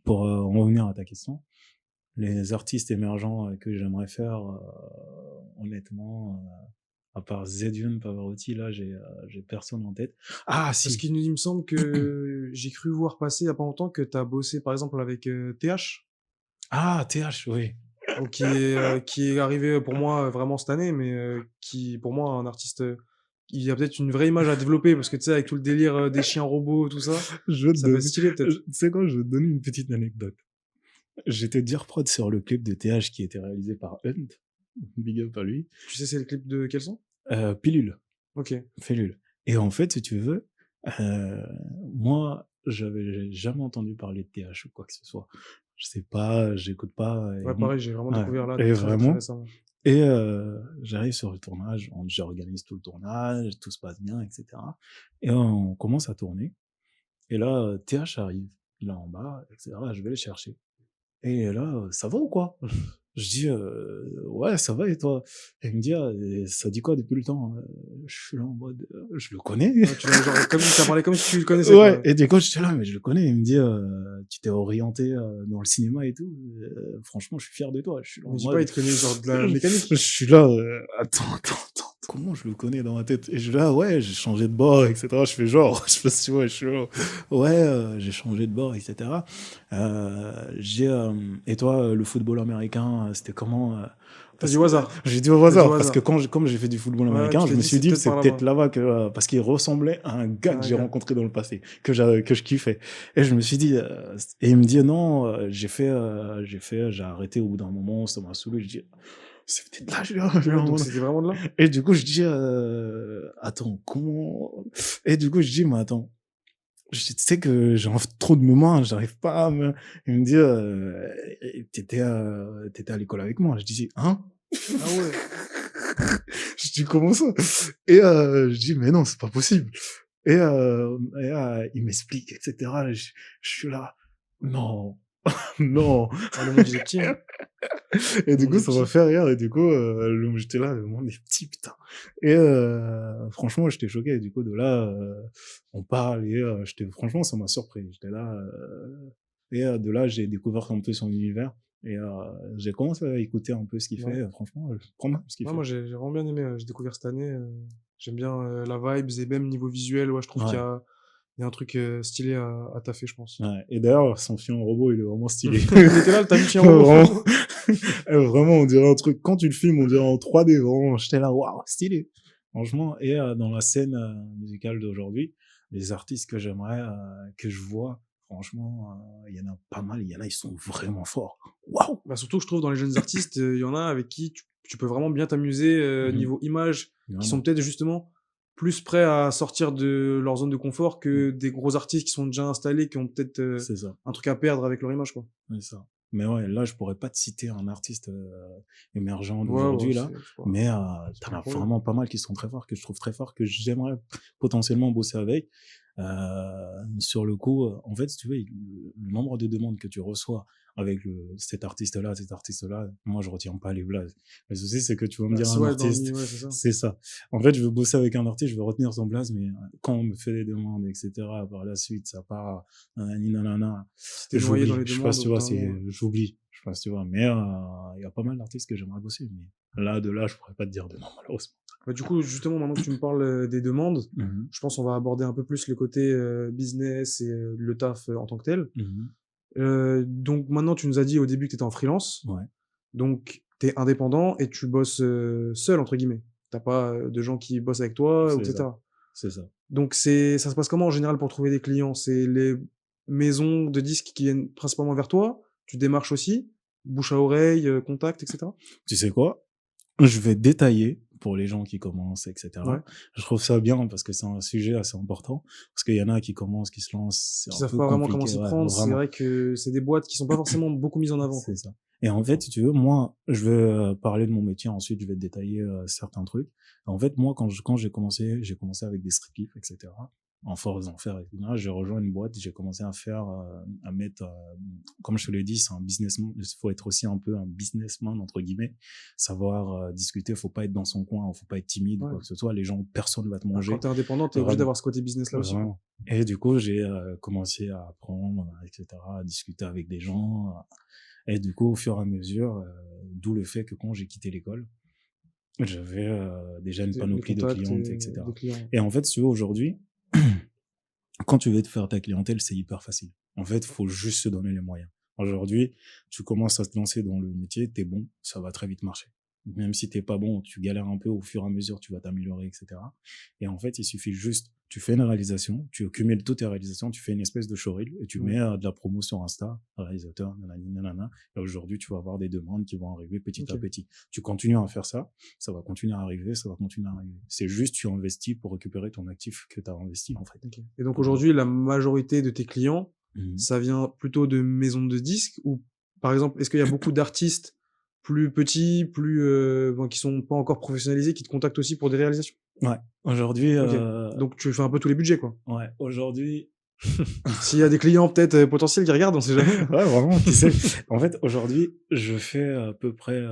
pour en revenir à ta question, les artistes émergents que j'aimerais faire, honnêtement, à part Zedune Pavarotti, là, j'ai personne en tête. Ah, Parce si. qu'il me semble que j'ai cru voir passer il y a pas longtemps que tu as bossé par exemple avec TH, Ah, TH, oui. donc qui est arrivé pour moi vraiment cette année, mais qui pour moi un artiste, il y a peut-être une vraie image à développer, parce que tu sais, avec tout le délire des chiens robots, tout ça, Je vais te ça peut être donner, stylé peut-être. tu sais quoi, je vais te donner une petite anecdote. J'étais dire prod sur le clip de TH qui était réalisé par Hunt. Big up à lui. Tu sais, c'est le clip de quel son? Pilule. Ok. Fellule. Et en fait, si tu veux, moi, j'avais jamais entendu parler de TH ou quoi que ce soit. Je sais pas, j'écoute pas. Ouais, pareil, j'ai vraiment Ouais. découvert là, Et très, très vraiment. récemment. Et j'arrive sur le tournage, j'organise tout le tournage, tout se passe bien, etc. Et on commence à tourner. Et là, TH arrive, là en bas, etc. Je vais le chercher. Et là, ça va ou quoi? Je dis, ouais, ça va et toi? Et il me dit, et ça dit quoi depuis le temps? Je suis là en mode, je le connais. Ouais, tu l'as genre, comme t'as parlé comme si tu le connaissais, Ouais, quoi. et du coup, j'étais là, mais je le connais. Il me dit, tu t'es orienté dans le cinéma et tout. Franchement, je suis fier de toi. Je suis là en Mais dis mode, pas, il te connaît genre de la mécanique. je suis là, attends, comment je le connais dans ma tête? Et je suis là, ouais, j'ai changé de bord, etc. Je fais genre, je sais pas si tu vois, je suis là, ouais, j'ai changé de bord, etc. Et toi, le football américain, c'était comment? T'as dit au hasard. J'ai dit au T'as hasard, dit au parce que hasard. comme j'ai fait du football Ouais, américain, tu je t'es me dit, suis c'est dit, peut-être c'est par peut-être là-bas. là-bas que, parce qu'il ressemblait à un gars Ah, que j'ai gars. rencontré dans le passé, que je kiffais. Et je me suis dit, et il me dit, non, j'ai arrêté au bout d'un moment, ça m'a saoulé. Je dis, c'est peut-être là, Ouais, donc c'était vraiment de là. et du coup, je dis, attends, comment... Et du coup, je dis, mais attends, tu sais que j'ai trop de mémoire, j'arrive pas à me... Il me dit, t'étais à l'école avec moi. Je dis, hein? Ah ouais. Je dis, comment ça? Et je dis, mais non, c'est pas possible. Et il m'explique, etc. Je suis là, non, non. Ah, le monde il est petit, hein. Et du monde coup, est ça m'a petit. fait rire. Et du coup, j'étais là, le monde est petit, putain. Et franchement, j'étais choqué. Et du coup, de là, on parle. Et franchement, ça m'a surpris. J'étais là. Et de là, j'ai découvert un peu son univers. Et j'ai commencé à écouter un peu ce qu'il Ouais. fait. Franchement, je prends bien ce qu'il Ouais, fait. moi j'ai vraiment bien aimé, j'ai découvert cette année. J'aime bien la vibes, et même niveau visuel, ouais, je trouve qu'il y Ouais. a un truc stylé à taffer, je pense. Ouais. Et d'ailleurs, son chien robot, il est vraiment stylé. Il était là, t'as vu le chien Vraiment. robot? Vraiment, on dirait un truc, quand tu le filmes, on dirait en 3D, vraiment, j'étais là, waouh, stylé. Franchement, et dans la scène musicale d'aujourd'hui, les artistes que j'aimerais, que je vois, franchement, il y en a pas mal, il y en a, ils sont vraiment forts. Waouh! Bah, surtout que je trouve dans les jeunes artistes, il y en a avec qui tu peux vraiment bien t'amuser Mhm. niveau image, qui Vraiment. sont peut-être justement plus prêts à sortir de leur zone de confort que des gros artistes qui sont déjà installés, qui ont peut-être C'est ça. un truc à perdre avec leur image, quoi. C'est ça. Mais ouais, là, je pourrais pas te citer un artiste émergent Ouais, d'aujourd'hui, là. c'est pas, Mais c'est t'en pas un as problème. vraiment pas mal qui sont très forts, que je trouve très forts, que j'aimerais potentiellement bosser avec. Sur le coup, en fait, si tu veux, le nombre de demandes que tu reçois avec cet artiste-là, moi, je retiens pas les blagues. Le souci, c'est que tu vas me dire C'est un ouais, dans le artiste, milieu, ouais, c'est ça. c'est ça. En fait, je veux bosser avec un artiste, je veux retenir son blaze, mais quand on me fait des demandes, etc., par la suite, ça part, nanana, Si t'es noyé dans les je sais pas demandes, si au tu bout vois, d'un moment, j'oublie, je sais pas si tu vois, mais il y a pas mal d'artistes que j'aimerais bosser, mais là, de là, je pourrais pas te dire de non, malheureusement. Bah, du coup, justement, maintenant que tu me parles des demandes, Mhm. je pense qu'on va aborder un peu plus le côté business et le taf en tant que tel. Mhm. Donc maintenant, tu nous as dit au début que tu étais en freelance. Ouais, Donc, tu es indépendant et tu bosses seul, entre guillemets. T'as pas de gens qui bossent avec toi, c'est ça, etc. c'est ça. Donc, ça se passe comment en général pour trouver des clients? C'est les maisons de disques qui viennent principalement vers toi? Tu démarches aussi? Bouche à oreille, contact, etc. Tu sais quoi? Je vais détailler pour les gens qui commencent, etc. Ouais. Je trouve ça bien parce que c'est un sujet assez important. Parce qu'il y en a qui commencent, qui se lancent, c'est Qui un savent peu pas vraiment comment compliqué, s'y ouais, prendre. C'est vraiment. vrai que c'est des boîtes qui sont pas forcément beaucoup mises en avant, quoi. C'est ça. Et en fait, si tu veux, moi, je vais parler de mon métier. Ensuite, je vais te détailler certains trucs. En fait, moi, quand j'ai commencé avec des strip clips, etc. En force d'en faire, etc. J'ai rejoint une boîte. J'ai commencé à faire, à mettre, comme je te l'ai dit, c'est un businessman. Il faut être aussi un peu un businessman entre guillemets, savoir discuter. Faut pas être dans son coin, faut pas être timide ou Ouais. quoi que ce soit. Les gens, personne va te Bah, quand manger. t'es indépendant, t'es obligé Vraiment. d'avoir ce côté business là aussi, quoi. Vraiment. Et du coup, j'ai commencé à apprendre, etc., à discuter avec des gens. Et du coup, au fur et à mesure, d'où le fait que quand j'ai quitté l'école, j'avais déjà une Les panoplie de contacts clientes, et etc. des clients. Et en fait, si tu veux, aujourd'hui, quand tu veux te faire ta clientèle, c'est hyper facile. En fait, faut juste se donner les moyens. Aujourd'hui, tu commences à te lancer dans le métier, t'es bon, ça va très vite marcher. Même si t'es pas bon, tu galères un peu, au fur et à mesure, tu vas t'améliorer, etc. Et en fait, il suffit juste, tu fais une réalisation, tu cumules toutes tes réalisations, tu fais une espèce de showreel et tu Ouais. mets de la promo sur Insta, réalisateur, nanani, nanana. Et aujourd'hui, tu vas avoir des demandes qui vont arriver petit à Ok. petit. Tu continues à faire ça, ça va continuer à arriver, ça va continuer à arriver. C'est juste, tu investis pour récupérer ton actif que tu as investi, en fait. Ok. Et donc aujourd'hui, la majorité de tes clients, Mhm. ça vient plutôt de maisons de disques ou, par exemple, est-ce qu'il y a beaucoup d'artistes plus petits, bon, qui sont pas encore professionnalisés, qui te contactent aussi pour des réalisations? Ouais. Aujourd'hui, Ok. Donc tu fais un peu tous les budgets, quoi. ouais, aujourd'hui, S'il y a des clients peut-être potentiels qui regardent, on sait jamais. ouais, vraiment, tu sais. En fait, aujourd'hui, je fais à peu près,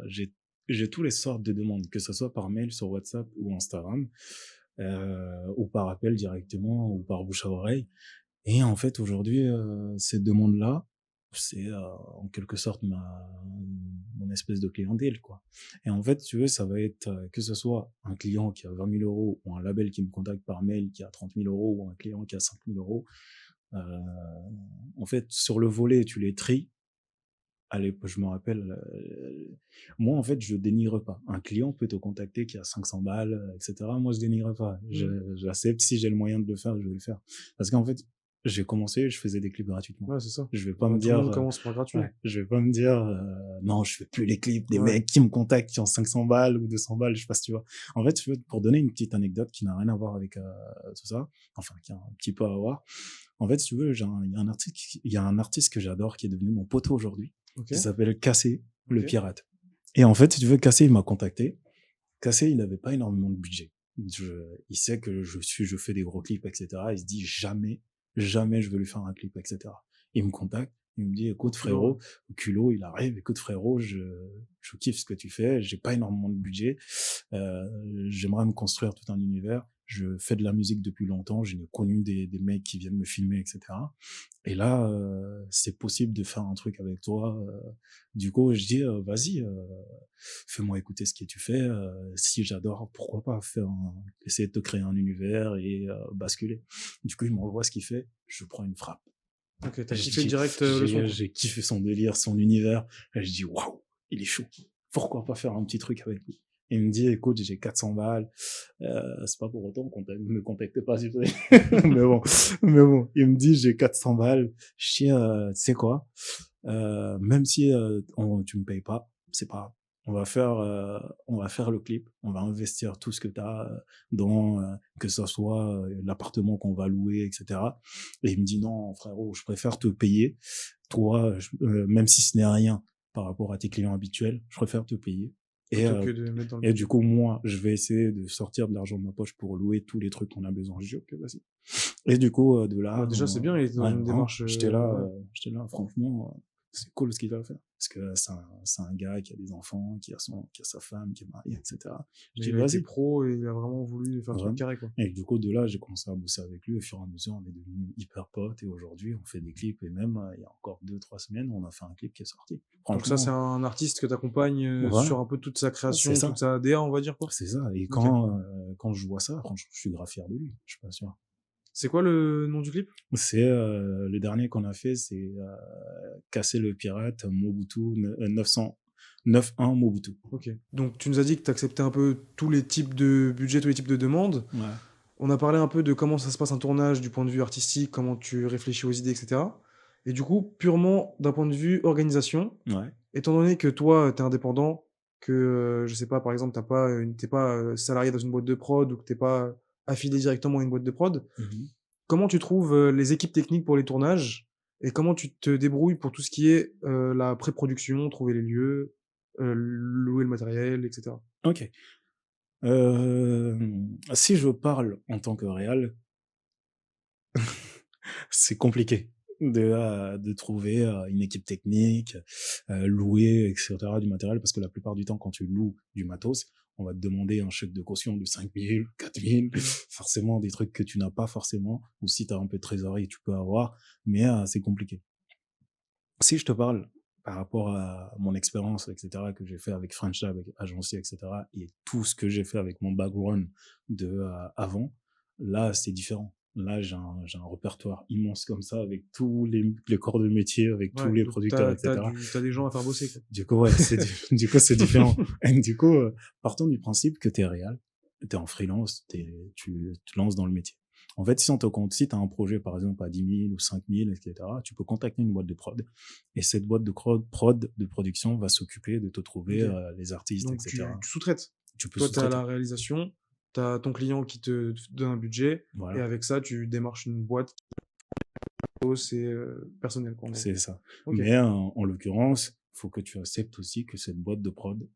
j'ai tous les sortes de demandes, que ce soit par mail, sur WhatsApp ou Instagram, ou par appel directement, ou par bouche à oreille. Et en fait, aujourd'hui, ces demandes-là, c'est en quelque sorte mon espèce de clientèle, quoi. Et en fait, tu veux, ça va être que ce soit un client qui a 20 000 euros ou un label qui me contacte par mail qui a 30 000 euros ou un client qui a 5 000 euros. Euh, En fait, sur le volet, tu les tries. Allez, je me rappelle, moi, en fait, je dénigre pas. Un client peut te contacter qui a 500 balles, etc. Moi, je dénigre pas. J'accepte, si j'ai le moyen de le faire, je vais le faire. Parce qu'en fait, j'ai commencé, je faisais des clips gratuitement. Ouais, c'est ça. Je vais pas Bah, me tout le dire, monde commence par gratuit. ouais, je vais pas me dire, non, je fais plus les clips des Ouais. mecs qui me contactent qui ont 500 balles ou 200 balles, je sais pas si tu vois. En fait, pour donner une petite anecdote qui n'a rien à voir avec tout ça, enfin, qui a un petit peu à voir. En fait, si tu veux, il y a un artiste que j'adore qui est devenu mon poteau aujourd'hui, Ok. qui s'appelle Cassé, le Ok. pirate. Et en fait, si tu veux, Cassé, il m'a contacté. Cassé, il n'avait pas énormément de budget. Il sait que je fais des gros clips, etc. Il se dit jamais je vais lui faire un clip, etc. Il me contacte, il me dit, écoute, frérot, au culot, il arrive, écoute, frérot, je kiffe ce que tu fais, j'ai pas énormément de budget, j'aimerais me construire tout un univers, je fais de la musique depuis longtemps, j'ai connu des mecs qui viennent me filmer, etc. Et là, c'est possible de faire un truc avec toi. Du coup, je dis, vas-y, fais-moi écouter ce que tu fais. Si j'adore, pourquoi pas essayer de te créer un univers et basculer. Du coup, il m'envoie ce qu'il fait. Je prends une frappe. Ok, t'as Je kiffé dis- direct le son, quoi. J'ai kiffé son délire, son univers. Et je dis, waouh, il est chaud. Pourquoi pas faire un petit truc avec lui? Il me dit, écoute, j'ai 400 balles. C'est pas pour autant qu'on me contacte pas, s'il te plaît. mais bon, il me dit, j'ai 400 balles. Je dis, tu sais quoi? Même si tu me payes pas, c'est pas grave. on va faire le clip, on va investir tout ce que tu as dans, que ce soit l'appartement qu'on va louer, etc. Et il me dit non, frérot, je préfère te payer. Toi, même si ce n'est rien par rapport à tes clients habituels, je préfère te payer. Plutôt que de mettre dans le Et budget. du coup, moi, je vais essayer de sortir de l'argent de ma poche pour louer tous les trucs qu'on a besoin. Je dis, ok, vas-y. Et du coup, de là, Bah, déjà, c'est bien, il était dans une vraiment, démarche. j'étais là, Ouais. franchement, c'est cool ce qu'il va faire. Parce que c'est un gars qui a des enfants, qui a sa femme, qui est marié, etc. Je Mais dis, il a été vas-y. pro et il a vraiment voulu faire un Vraiment. truc carré, quoi. Et du coup, de là, j'ai commencé à bosser avec lui. Au fur et à mesure, on est devenus hyper potes. Et aujourd'hui, on fait des clips. Et même, il y a encore 2-3 semaines, on a fait un clip qui est sorti. Donc ça, c'est Franchement, un artiste que tu accompagnes voilà. sur un peu toute sa C'est création, ça. toute sa DA, on va dire, quoi. C'est ça. Et Ok. quand je vois ça, franchement, je suis grave fier de lui. Je suis pas sûr. C'est quoi le nom du clip? C'est le dernier qu'on a fait, c'est Casser le pirate Mobutu 901 Mobutu. Ok. Donc tu nous as dit que tu acceptais un peu tous les types de budgets, tous les types de demandes. Ouais. On a parlé un peu de comment ça se passe un tournage du point de vue artistique, comment tu réfléchis aux idées, etc. Et du coup, purement d'un point de vue organisation, Ouais. étant donné que toi, tu es indépendant, que, je sais pas, par exemple, t'es pas salarié dans une boîte de prod ou que t'es pas affilié directement à une boîte de prod, Mhm. comment tu trouves les équipes techniques pour les tournages et comment tu te débrouilles pour tout ce qui est la pré-production, trouver les lieux, louer le matériel, etc. Ok. Si je parle en tant que réal, c'est compliqué de trouver une équipe technique, louer, etc., du matériel, parce que la plupart du temps, quand tu loues du matos, on va te demander un chèque de caution de 5 000, 4 000, forcément des trucs que tu n'as pas forcément, ou si tu as un peu de trésorerie, tu peux avoir, mais c'est compliqué. Si je te parle par rapport à mon expérience, etc., que j'ai fait avec French Lab, avec Agencier, etc., et tout ce que j'ai fait avec mon background de avant, là, c'est différent. Là, j'ai un répertoire immense comme ça, avec tous les corps de métier, avec tous Ouais, les donc producteurs, etc. t'as des gens à faire bosser, quoi. Du coup, ouais, du coup, c'est différent. Et du coup, partons du principe que t'es réal, t'es en freelance, tu te lances dans le métier. En fait, si on te compte, si t'as un projet, par exemple, à 10 000 ou 5 000, etc., tu peux contacter une boîte de prod. Et cette boîte de prod de production va s'occuper de te trouver Ok. les artistes, Donc tu etc. sous-traites. Tu peux Toi, tu as sous-traiter. la réalisation, tu as ton client qui te donne un budget, et Voilà, avec ça, tu démarches une boîte c'est personnel, quoi, en gros. c'est ça. Ok. Mais en l'occurrence, faut que tu acceptes aussi que cette boîte de prod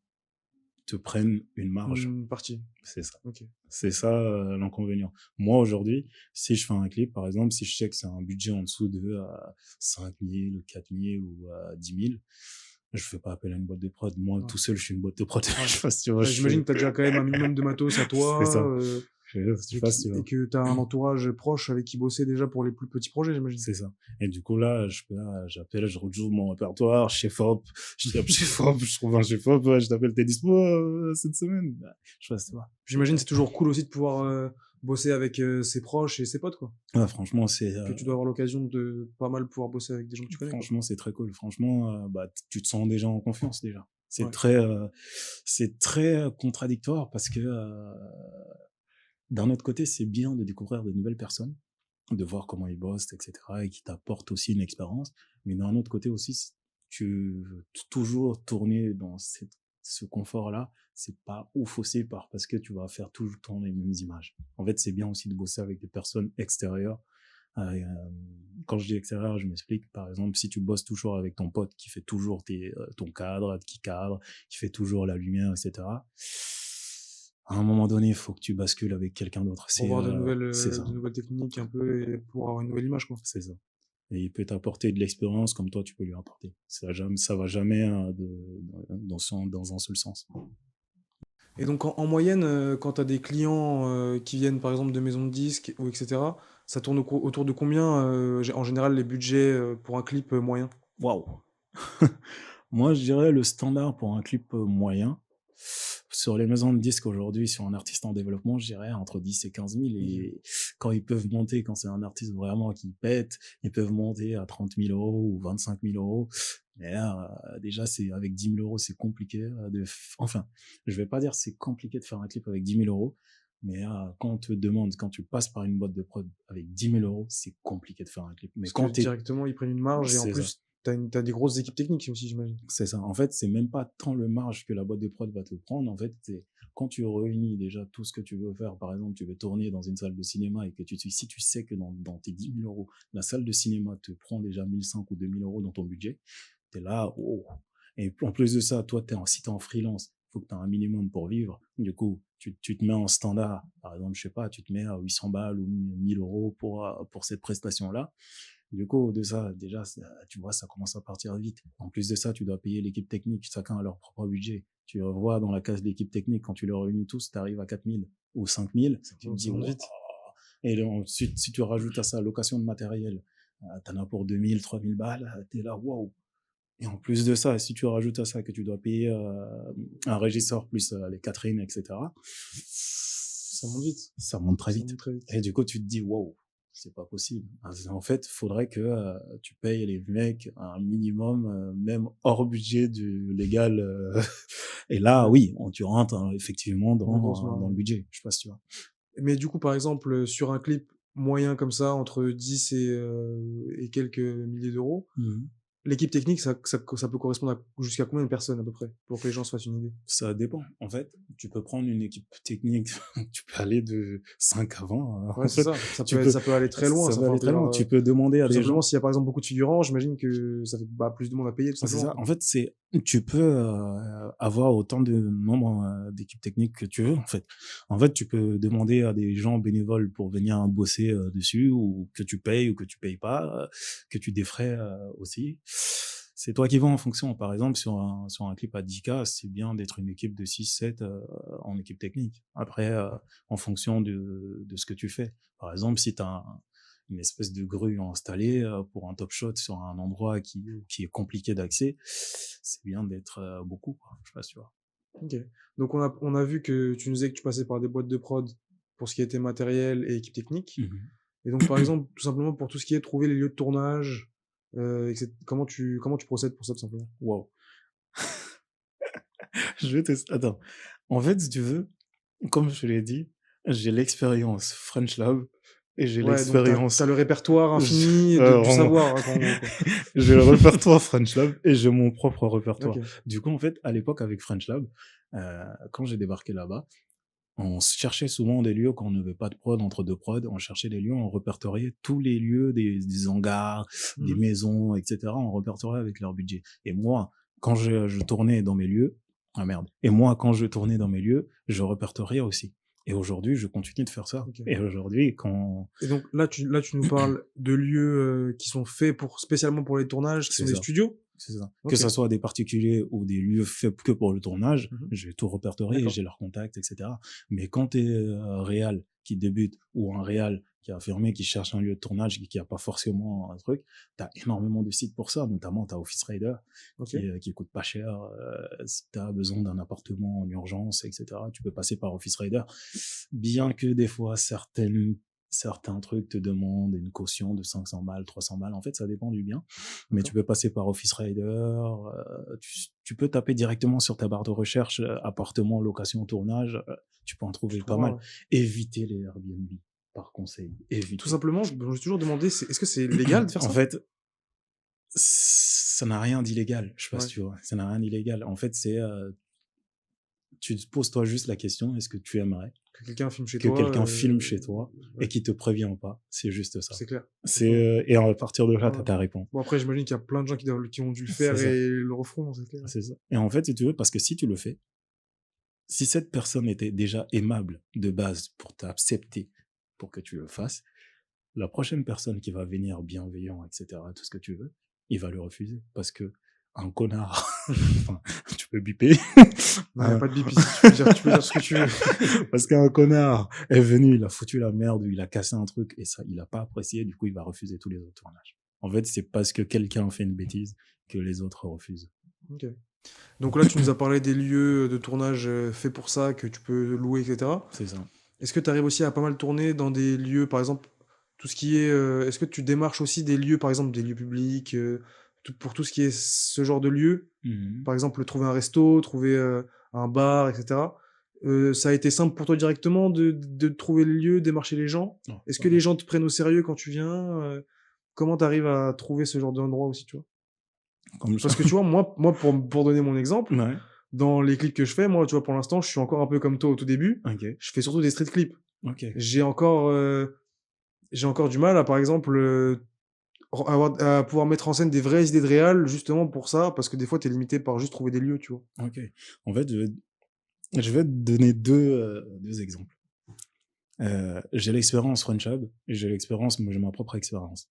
te prenne une marge. Une partie. C'est ça. Ok. C'est ça l'inconvénient. Moi, aujourd'hui, si je fais un clip, par exemple, si je sais que c'est un budget en dessous de 5 000, 4 000 ou 10 000, je fais pas appel à une boîte de prod. Moi, Ouais. tout seul, je suis une boîte de prod. Ouais. Je sais pas si tu vois, Bah, j'imagine que tu as déjà quand même un minimum de matos à toi, C'est ça. Je sais et, pas si tu vois. et que tu as un entourage proche avec qui bosser déjà pour les plus petits projets, j'imagine. C'est ça. Et du coup, là, j'appelle, je rejoue mon répertoire, chef-op, je tape chef-op, je trouve un chef-op, ouais, je t'appelle, t'es dispo cette semaine? Bah, je fais ça. J'imagine que c'est toujours cool aussi de pouvoir bosser avec ses proches et ses potes, quoi. Ouais, franchement, c'est Que tu dois avoir l'occasion de pas mal pouvoir bosser avec des gens que tu connais, quoi. franchement, c'est très cool. Franchement, bah, tu te sens déjà en confiance déjà. C'est Ouais. c'est très contradictoire parce que d'un autre côté, c'est bien de découvrir de nouvelles personnes, de voir comment ils bossent, etc., et qui t'apportent aussi une expérience. Mais d'un autre côté aussi, tu veux toujours tourner dans ce confort-là, c'est pas ouf aussi parce que tu vas faire tout le temps les mêmes images. En fait, c'est bien aussi de bosser avec des personnes extérieures. Quand je dis extérieur, je m'explique. Par exemple, si tu bosses toujours avec ton pote qui fait toujours ton cadre, qui fait toujours la lumière, etc., à un moment donné, il faut que tu bascules avec quelqu'un d'autre. Pour voir C'est ça. de nouvelles techniques un peu et pour avoir une nouvelle image, quoi. C'est ça. Et il peut t'apporter de l'expérience comme toi, tu peux lui apporter. Ça va jamais dans un seul sens. Et donc en moyenne, quand tu as des clients qui viennent par exemple de maisons de disques ou etc., ça tourne autour de combien en général les budgets pour un clip moyen? Waouh! Moi, je dirais le standard pour un clip moyen. Sur les maisons de disques aujourd'hui, sur un artiste en développement, je dirais entre 10 et 15 000. Et quand ils peuvent monter, quand c'est un artiste vraiment qui pète, ils peuvent monter à 30 000 euros ou 25 000 euros. Mais déjà, avec 10 000 euros, c'est compliqué enfin, je vais pas dire c'est compliqué de faire un clip avec 10 000 euros. Mais quand on te demande, quand tu passes par une boîte de prod avec 10 000 euros, c'est compliqué de faire un clip. Mais Parce quand que t'es directement ils prennent une marge et en C'est ça. plus t'as des grosses équipes techniques aussi, j'imagine. C'est ça. En fait, c'est même pas tant le marge que la boîte de prod va te prendre. En fait, c'est quand tu réunis déjà tout ce que tu veux faire. Par exemple, tu veux tourner dans une salle de cinéma et que si tu sais que dans tes 10 000 euros, la salle de cinéma te prend déjà 1 500 ou 2 000 euros dans ton budget, t'es là, oh. Et en plus de ça, toi, si t'es en freelance, faut que tu aies un minimum pour vivre. Du coup, tu te mets en standard. Par exemple, je sais pas, tu te mets à 800 balles ou 1 000 euros pour cette prestation-là. Du coup, de ça, déjà, tu vois, ça commence à partir vite. En plus de ça, tu dois payer l'équipe technique, chacun a leur propre budget. Tu revois dans la case de l'équipe technique, quand tu les réunis tous, tu arrives à 4 000 ou 5 000. Tu te dis, monte wow. vite. Et ensuite, si tu rajoutes à ça location de matériel, t'en as pour 2 000, 3 000 balles, t'es là, waouh. Et en plus de ça, si tu rajoutes à ça que tu dois payer un régisseur plus les Catherine, etc., Ça monte vite. ça monte très Ça vite. monte très vite. Et du coup, tu te dis, waouh, c'est pas possible. En fait, faudrait que tu payes les mecs un minimum, même hors budget du légal. Et là, oui, tu rentres effectivement dans le budget. Je sais pas si tu vois. Mais du coup, par exemple, sur un clip moyen comme ça, entre 10 et quelques milliers d'euros, l'équipe technique, ça peut correspondre à jusqu'à combien de personnes à peu près, pour que les gens se fassent une idée? Ça dépend. En fait, tu peux prendre une équipe technique, tu peux aller de 5 à 20. Ouais, c'est ça. Ça peut aller très loin. Ça peut aller très loin. Tu peux demander à tout des simplement, gens. s'il y a par exemple beaucoup de figurants, j'imagine que ça fait plus de monde à payer, tout C'est simplement. ça. En fait, tu peux avoir autant de nombre d'équipes techniques que tu veux. En fait, tu peux demander à des gens bénévoles pour venir bosser dessus, ou que tu payes ou que tu payes pas, que tu défrais aussi. C'est toi qui vas en fonction. Par exemple, sur un clip à 10K, c'est bien d'être une équipe de 6-7 en équipe technique. Après, en fonction de ce que tu fais. Par exemple, si tu as une espèce de grue installée pour un top shot sur un endroit qui est compliqué d'accès, c'est bien d'être beaucoup, quoi. Je sais pas si tu vois. Ok. Donc on a vu que tu nous disais que tu passais par des boîtes de prod pour ce qui était matériel et équipe technique. Et donc par exemple, tout simplement pour tout ce qui est trouver les lieux de tournage, comment tu procèdes pour ça tout simplement? Wow. Attends. En fait, si tu veux, comme je l'ai dit, j'ai l'expérience French Lab et j'ai Ouais, donc l'expérience. t'as le répertoire infini du savoir, hein, en gros, quoi. J'ai le répertoire French Lab et j'ai mon propre répertoire. Ok. Du coup, en fait, à l'époque, avec French Lab, quand j'ai débarqué là-bas, on cherchait souvent des lieux quand on n'avait pas de prod, entre deux prods, on cherchait des lieux, on répertoriait tous les lieux, des hangars, des maisons, etc. On répertoriait avec leur budget. Et moi, quand je tournais dans mes lieux, quand je tournais dans mes lieux, je répertoriais aussi. Et aujourd'hui, je continue de faire ça. Ok. Et aujourd'hui, Et donc là, tu nous parles de lieux qui sont faits spécialement pour les tournages, qui C'est sont des ça. studios? C'est ça. Ok. Que ça soit des particuliers ou des lieux faits que pour le tournage, je vais tout répertorier, D'accord. j'ai leurs contacts, etc. Mais quand t'es réal qui débute ou un réal qui a affirmé, qui cherche un lieu de tournage et qui a pas forcément un truc, t'as énormément de sites pour ça. Notamment, t'as Office Rider Ok. qui coûte pas cher. Si t'as besoin d'un appartement en urgence, etc., tu peux passer par Office Rider. Bien que des fois, certains trucs te demandent une caution de 500 balles, 300 balles. En fait, ça dépend du bien. Mais tu peux passer par Office Rider. Tu peux taper directement sur ta barre de recherche appartement, location, tournage. Tu peux en trouver pas mal. Ouais. Éviter les Airbnb, par conseil. Éviter. Tout simplement, je me suis toujours demandé, est-ce que c'est légal de faire ça? En fait, ça n'a rien d'illégal. Je sais pas Ouais. si tu vois. Ça n'a rien d'illégal. En fait, tu te poses toi juste la question, est-ce que tu aimerais Que quelqu'un filme chez que toi. quelqu'un filme chez toi ouais. et qui te prévient pas? C'est juste ça. C'est clair. Et à partir de là, Ouais. t'as ta réponse. Bon, après, j'imagine qu'il y a plein de gens qui ont dû le faire C'est ça. et le referont, c'est clair. C'est ça. Et en fait, si tu veux, parce que si tu le fais, si cette personne était déjà aimable de base pour t'accepter pour que tu le fasses, la prochaine personne qui va venir bienveillant, etc., tout ce que tu veux, il va le refuser. Parce que un connard, enfin, tu peux biper. Non, y a pas de bip ici, tu peux dire ce que tu veux. Parce qu'un connard est venu, il a foutu la merde, il a cassé un truc, et ça, il a pas apprécié, du coup, il va refuser tous les autres tournages. En fait, c'est parce que quelqu'un fait une bêtise que les autres refusent. Ok. Donc là, tu nous as parlé des lieux de tournage faits pour ça, que tu peux louer, etc. C'est ça. Est-ce que tu arrives aussi à pas mal tourner dans des lieux, par exemple, tout ce qui est... est-ce que tu démarches aussi des lieux, par exemple, des lieux publics, pour tout ce qui est ce genre de lieux? Par exemple, trouver un resto, trouver un bar, etc. Ça a été simple pour toi directement de trouver les lieux, démarcher les gens? Non, Est-ce que les gens te prennent au sérieux quand tu viens? Comment tu arrives à trouver ce genre d'endroit aussi, tu vois? Comme Parce que tu vois, moi pour donner mon exemple, Ouais, dans les clips que je fais, moi, tu vois, pour l'instant, je suis encore un peu comme toi au tout début. ok, Je fais surtout des street clips. ok. J'ai encore, j'ai encore du mal à, par exemple, à pouvoir mettre en scène des vraies idées de réal, justement pour ça, parce que des fois, t'es limité par juste trouver des lieux, tu vois. Ok. En fait, je vais te donner deux exemples. J'ai l'expérience Frenchab et j'ai l'expérience, moi j'ai ma propre expérience.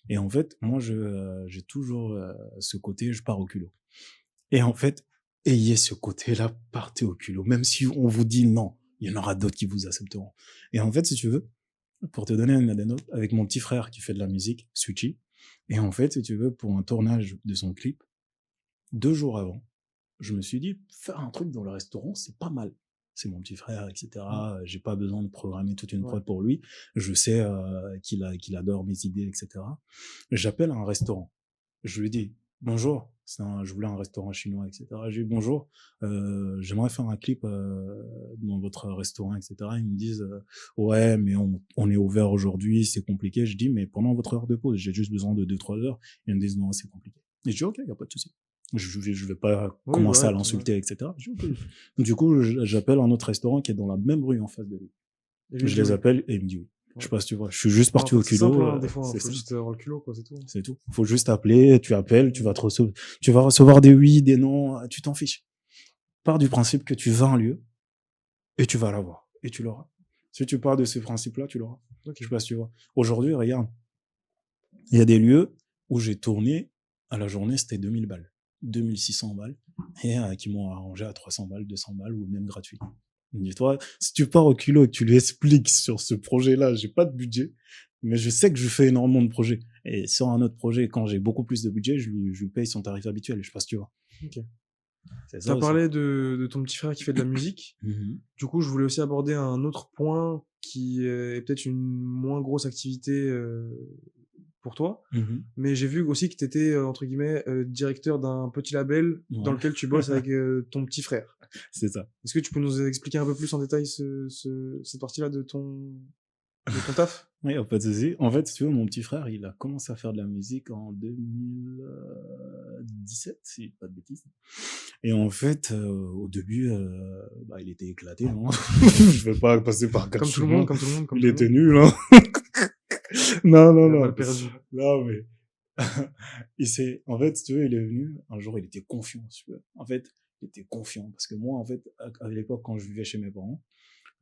Et en fait, moi j'ai toujours ce côté, je pars au culot. Et en fait, ayez ce côté-là, partez au culot. Même si on vous dit non, il y en aura d'autres qui vous accepteront. Et en fait, si tu veux, pour te donner une anecdote, avec mon petit frère qui fait de la musique, Switchy, et en fait, si tu veux, pour un tournage de son clip, 2 jours avant, je me suis dit, faire un truc dans le restaurant, c'est pas mal. C'est mon petit frère, etc. J'ai pas besoin de programmer toute une prod pour lui. Je sais qu'il adore mes idées, etc. J'appelle un restaurant. Je lui dis, bonjour, je voulais un restaurant chinois, etc. J'ai dit, bonjour, j'aimerais faire un clip dans votre restaurant, etc. Ils me disent, ouais, mais on est ouvert aujourd'hui, c'est compliqué. Je dis, mais pendant votre heure de pause, j'ai juste besoin de 2-3 heures. Ils me disent, non, c'est compliqué. Et je dis, ok, y a pas de souci. Je vais pas Oui, commencer bah à ouais, l'insulter, etc. Je dis, ok. Du coup, j'appelle un autre restaurant qui est dans la même rue en face de lui. Et lui, Je les appelle et il me dit oui. Je sais pas si tu vois. Je suis juste Non, parti en au fait, c'est simple, culot. hein, des fois, C'est faut ça. juste avoir le culot, quoi, c'est tout. C'est tout. Faut juste appeler, tu appelles, tu vas recevoir des oui, des non, tu t'en fiches. Pars du principe que tu vas à un lieu et tu vas l'avoir. Et tu l'auras. Si tu pars de ce principe-là, tu l'auras. Ok. Je sais pas si tu vois. Aujourd'hui, regarde. Il y a des lieux où j'ai tourné à la journée, c'était 2000 balles. 2600 balles. Et qui m'ont arrangé à 300 balles, 200 balles ou même gratuit. Dis-toi, si tu pars au culot et que tu lui expliques sur ce projet-là, j'ai pas de budget, mais je sais que je fais énormément de projets. Et sur un autre projet, quand j'ai beaucoup plus de budget, je lui paye son tarif habituel. Je sais pas si tu vois. Ok. C'est ça T'as aussi. parlé de ton petit frère qui fait de la musique. Mhm. Du coup, je voulais aussi aborder un autre point qui est peut-être une moins grosse activité pour toi. Mhm. Mais j'ai vu aussi que tu étais, entre guillemets, directeur d'un petit label dans Ouais. lequel tu bosses avec ton petit frère. C'est ça. Est-ce que tu peux nous expliquer un peu plus en détail cette partie-là de ton taf? Oui, y a pas de souci. En fait, si tu veux, mon petit frère, il a commencé à faire de la musique en 2017, si je dis pas de bêtises. Et en fait, au début, il était éclaté, hein. Je vais pas passer par quatre Comme tout le chemins. monde, comme tout le monde, comme Il tout le était monde. nul, hein. Non, non, Il a non. mal perdu. Non, mais en fait, si tu veux, il est venu, un jour, il était confiant, si tu veux. En fait, il était confiant parce que moi, en fait, à l'époque, quand je vivais chez mes parents,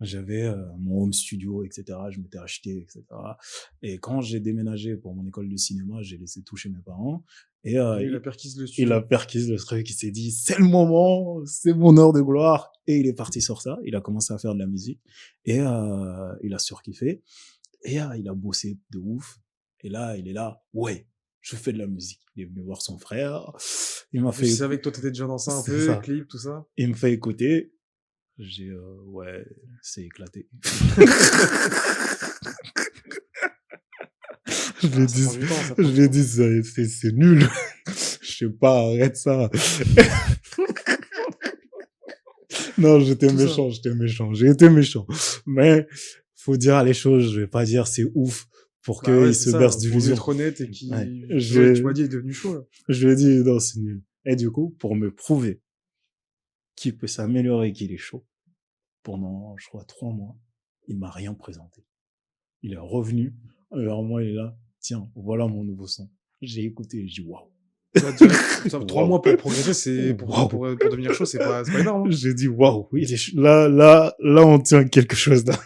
j'avais mon home studio, etc. Je m'étais acheté, etc. Et quand j'ai déménagé pour mon école de cinéma, j'ai laissé tout chez mes parents. Et Et il a perquise le il studio. a perquis le truc, il s'est dit, c'est le moment, c'est mon heure de gloire. Et il est parti sur ça. Il a commencé à faire de la musique. Et il a surkiffé. Et il a bossé de ouf. Et là, il est là, ouais, je fais de la musique. Il est venu voir son frère. Il m'a En plus, fait il savait que toi, t'étais déjà dans ça un C'est peu, ça. clip, tout ça. Il me fait écouter. J'ai, ouais, c'est éclaté. Je lui ai Ça dit, prend du temps, ça je prend lui du ai temps. dit, c'est nul. Je sais pas, arrête ça. Non, j'étais Tout ça. méchant. J'ai été méchant. Mais, faut dire les choses. Je vais pas dire c'est ouf pour Bah ouais, qu'il c'est se ça. berce Faut d'illusions. être honnête et qui. Ouais. Ouais, tu m'as dit, il est devenu chaud, là. Je lui ai dit, non, c'est nul. Et du coup, pour me prouver qu'il peut s'améliorer, qu'il est chaud, pendant, je crois, 3 mois, il m'a rien présenté. Il est revenu vers moi, il est là, tiens, voilà mon nouveau son. J'ai écouté, j'ai dit waouh. Là, direct, ça, 3 Wow. mois pour progresser, c'est Wow. pour devenir chaud, c'est pas énorme. Hein. J'ai dit waouh, oui, là, on tient quelque chose là.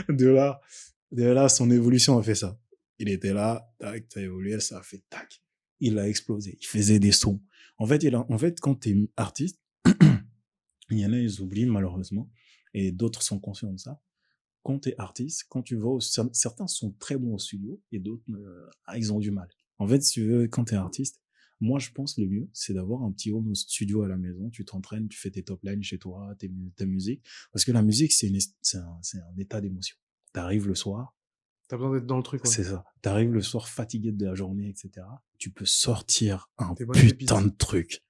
De là, son évolution a fait ça. Il était là, tac, ça a évolué, ça a fait tac. Il a explosé. Il faisait des sons. En fait, quand t'es artiste, il y en a, ils oublient malheureusement, et d'autres sont conscients de ça. Quand t'es artiste, quand tu vas certains sont très bons au studio et d'autres, ils ont du mal. En fait, si tu veux, quand t'es artiste, moi, je pense le mieux, c'est d'avoir un petit home studio à la maison. Tu t'entraînes, tu fais tes top lines chez toi, ta musique. Parce que la musique, c'est un état d'émotion. T'arrives le soir, T'as besoin d'être dans le truc, quoi. c'est ça. T'arrives le soir fatigué de la journée, etc. Tu peux sortir un Tes bonnes putain pépites. de truc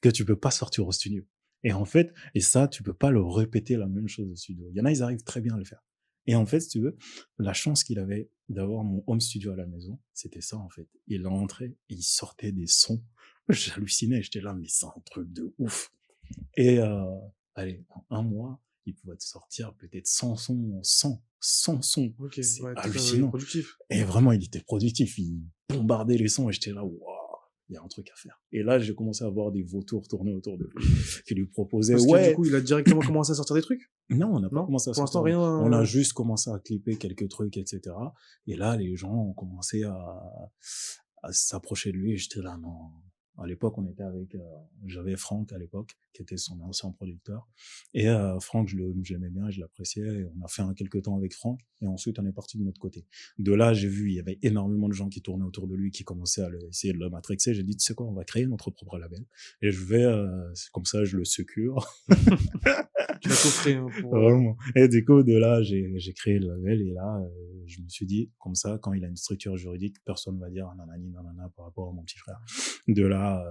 que tu peux pas sortir au studio. Et en fait, ça, tu peux pas le répéter la même chose au studio. Il y en a, ils arrivent très bien à le faire. Et en fait, si tu veux, la chance qu'il avait d'avoir mon home studio à la maison, c'était ça, en fait. Il rentrait, il sortait des sons, J'hallucinais, j'étais là, mais c'est un truc de ouf. Et allez, en un mois, il pouvait te sortir peut-être 100 sons, 100 sons. Ok, C'est ouais, très hallucinant. productif. Et vraiment, il était productif, il bombardait les sons et j'étais là, waouh, il y a un truc à faire. Et là, j'ai commencé à voir des vautours tourner autour de lui, qui lui proposaient, Parce que ouais. du coup, il a directement commencé à sortir des trucs. Non, on n'a pas Non, commencé à pour l'instant, sortir. rien. On a juste commencé à clipper quelques trucs, etc. Et là, les gens ont commencé à s'approcher de lui et j'étais là, non. À l'époque, on était avec, j'avais Franck à l'époque, qui était son ancien producteur. Et Franck, j'aimais bien, je l'appréciais. Et on a fait quelques temps avec Franck. Et ensuite, on est parti de notre côté. De là, j'ai vu, il y avait énormément de gens qui tournaient autour de lui, qui commençaient à essayer de le matrixer. J'ai dit, tu sais quoi, on va créer notre propre label. Et je vais, comme ça, je le secure. Tu l'as coffré hein, pour. Vraiment. Et du coup, de là, j'ai créé le label et là, je me suis dit, comme ça, quand il a une structure juridique, personne va dire nanani nanana par rapport à mon petit frère. De là,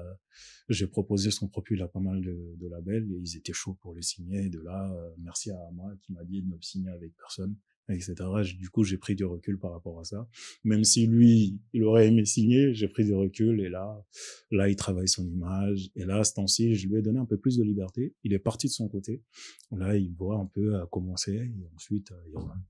j'ai proposé son profil à pas mal de labels et ils étaient chauds pour le signer. Et de là, merci à moi qui m'a dit de ne signer avec personne, etc. Du coup, j'ai pris du recul par rapport à ça. Même si lui, il aurait aimé signer, j'ai pris du recul et là, il travaille son image. Et là, à ce temps-ci, je lui ai donné un peu plus de liberté. Il est parti de son côté. Là, il voit un peu à commencer. Et ensuite,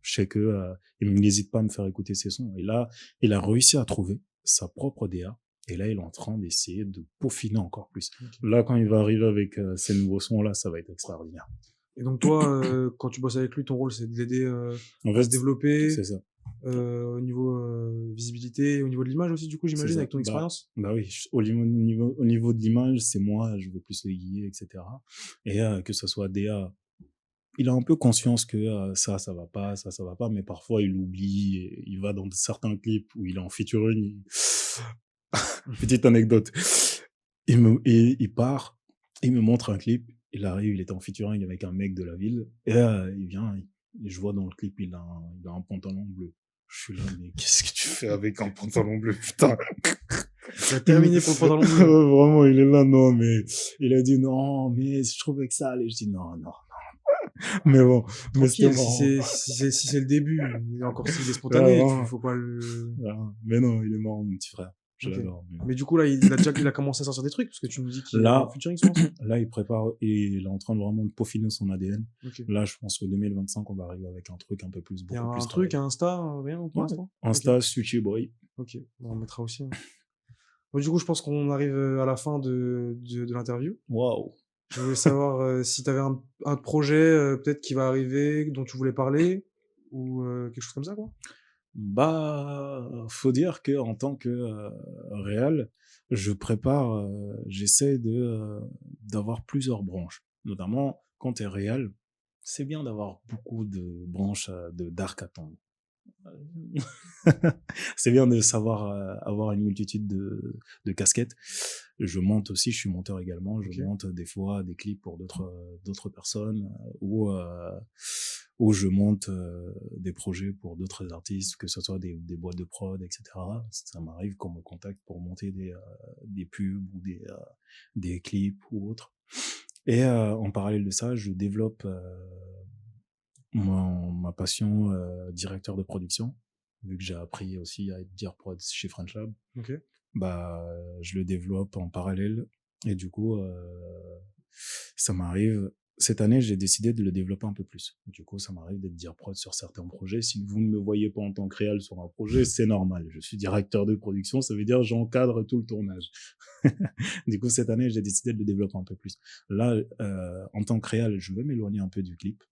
je sais que il n'hésite pas à me faire écouter ses sons. Et là, il a réussi à trouver sa propre DA. Et là, il est en train d'essayer de peaufiner encore plus. Ok. Là, quand il va arriver avec ces nouveaux sons-là, ça va être extraordinaire. Et donc toi, quand tu bosses avec lui, ton rôle c'est de l'aider En à fait, se développer c'est ça. au niveau visibilité, au niveau de l'image aussi, du coup, j'imagine, ça. avec ton expérience. Bah oui, au niveau de l'image, c'est moi, je veux plus le guider, etc. Et que ça soit DA, il a un peu conscience que ça va pas, ça va pas, mais parfois il oublie, et il va dans certains clips où il est en featuring. Petite anecdote. Il part, il me montre un clip, il arrive, il est en featuring avec un mec de la ville, et il vient, je vois dans le clip, il a un pantalon bleu. Je suis là, mais qu'est-ce que tu fais avec un pantalon bleu, putain? Tu as terminé pour le pantalon bleu. Vraiment, il est là, non, mais il a dit non, mais je trouvais que ça allait. Je dis non. Mais bon, mais c'était Tranquille, marrant. si c'est le début, il est encore s'il est spontané, Ouais. faut pas le. Mais non, il est marrant, mon petit frère. Je Ok. l'adore. Mais du coup là, il a commencé à sortir des trucs parce que tu nous dis qu'il est Là- en featuring souvent. Là, il prépare et il est en train de vraiment de peaufiner son ADN. Ok. Là, je pense que 2025, on va arriver avec un truc un peu plus, Il y a beaucoup plus un truc, travaillé. un Insta, rien pour Ouais. l'instant. Insta, Sushi Boy. Ok, bon, on mettra aussi. Hein. Bon, du coup, je pense qu'on arrive à la fin de l'interview. Waouh. Je voulais savoir si tu avais un projet peut-être qui va arriver, dont tu voulais parler, ou quelque chose comme ça, quoi. Bah, faut dire que en tant que réal, je prépare, j'essaie d'avoir plusieurs branches. Notamment, quand t'es réal, c'est bien d'avoir beaucoup de branches d'arc à tendre. C'est bien de savoir avoir une multitude de casquettes. Je monte aussi, je suis monteur également. Je Ok. monte des fois des clips pour d'autres personnes ou je monte des projets pour d'autres artistes, que ce soit des boîtes de prod, etc. Ça m'arrive qu'on me contacte pour monter des pubs ou des clips ou autres. Et en parallèle de ça, je développe ma passion directeur de production, vu que j'ai appris aussi à être dire prod chez French Lab. Ok. Bah, je le développe en parallèle et du coup, ça m'arrive. Cette année, j'ai décidé de le développer un peu plus. Du coup, ça m'arrive d'être dire prod sur certains projets. Si vous ne me voyez pas en tant que réal sur un projet, c'est normal. Je suis directeur de production, ça veut dire j'encadre tout le tournage. Du coup, cette année, j'ai décidé de le développer un peu plus. Là, en tant que réal, je vais m'éloigner un peu du clip.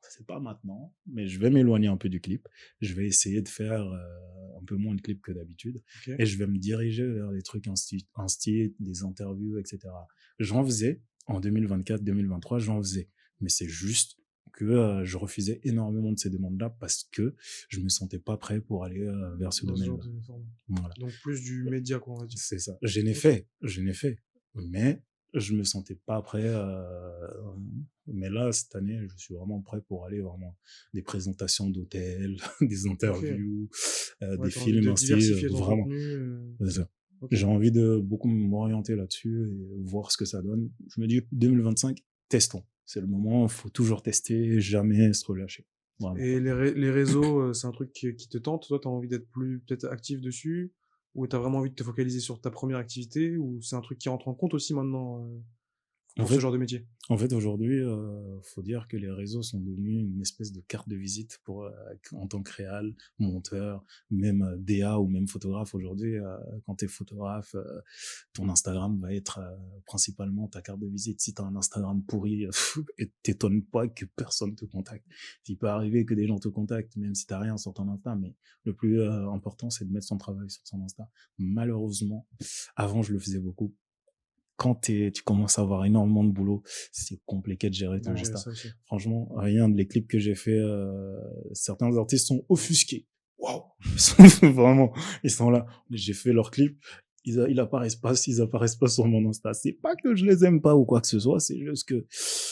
C'est pas maintenant, mais je vais m'éloigner un peu du clip. Je vais essayer de faire un peu moins de clips que d'habitude. Ok. Et je vais me diriger vers des trucs insti, des interviews, etc. J'en faisais en 2024-2023, j'en faisais. Mais c'est juste que je refusais énormément de ces demandes-là parce que je me sentais pas prêt pour aller vers ce Dans ce genre domaine-là. de forme. Voilà. Donc plus du média, quoi, on va dire. C'est ça. Je n'ai fait. Mais je me sentais pas prêt. Mais là, cette année, je suis vraiment prêt pour aller vraiment des présentations d'hôtels, des interviews, Ouais, des t'as envie films de ainsi, diversifier ton vraiment. contenu. C'est ça. Ok. J'ai envie de beaucoup m'orienter là-dessus et voir ce que ça donne. Je me dis 2025, testons. C'est le moment, il faut toujours tester, jamais se relâcher. Vraiment. Et les réseaux, c'est un truc qui te tente. Toi, t'as envie d'être plus peut-être actif dessus, Ou t'as vraiment envie de te focaliser sur ta première activité? Ou c'est un truc qui rentre en compte aussi maintenant, pour ce fait genre de métier? En fait, aujourd'hui, faut dire que les réseaux sont devenus une espèce de carte de visite pour, en tant que réal, monteur, même DA ou même photographe. Aujourd'hui, quand tu es photographe, ton Instagram va être principalement ta carte de visite. Si tu as un Instagram pourri, et t'étonnes pas que personne te contacte. Il peut arriver que des gens te contactent, même si tu rien sur ton Insta, mais le plus important, c'est de mettre son travail sur son Insta. Malheureusement, avant, je le faisais beaucoup. Quand tu commences à avoir énormément de boulot, c'est compliqué de gérer ton De gérer Insta. ça aussi. Franchement, rien les clips que j'ai fait, certains artistes sont offusqués. Waouh! Vraiment, ils sont là. J'ai fait leurs clips, ils apparaissent pas sur mon Insta. C'est pas que je les aime pas ou quoi que ce soit, c'est juste que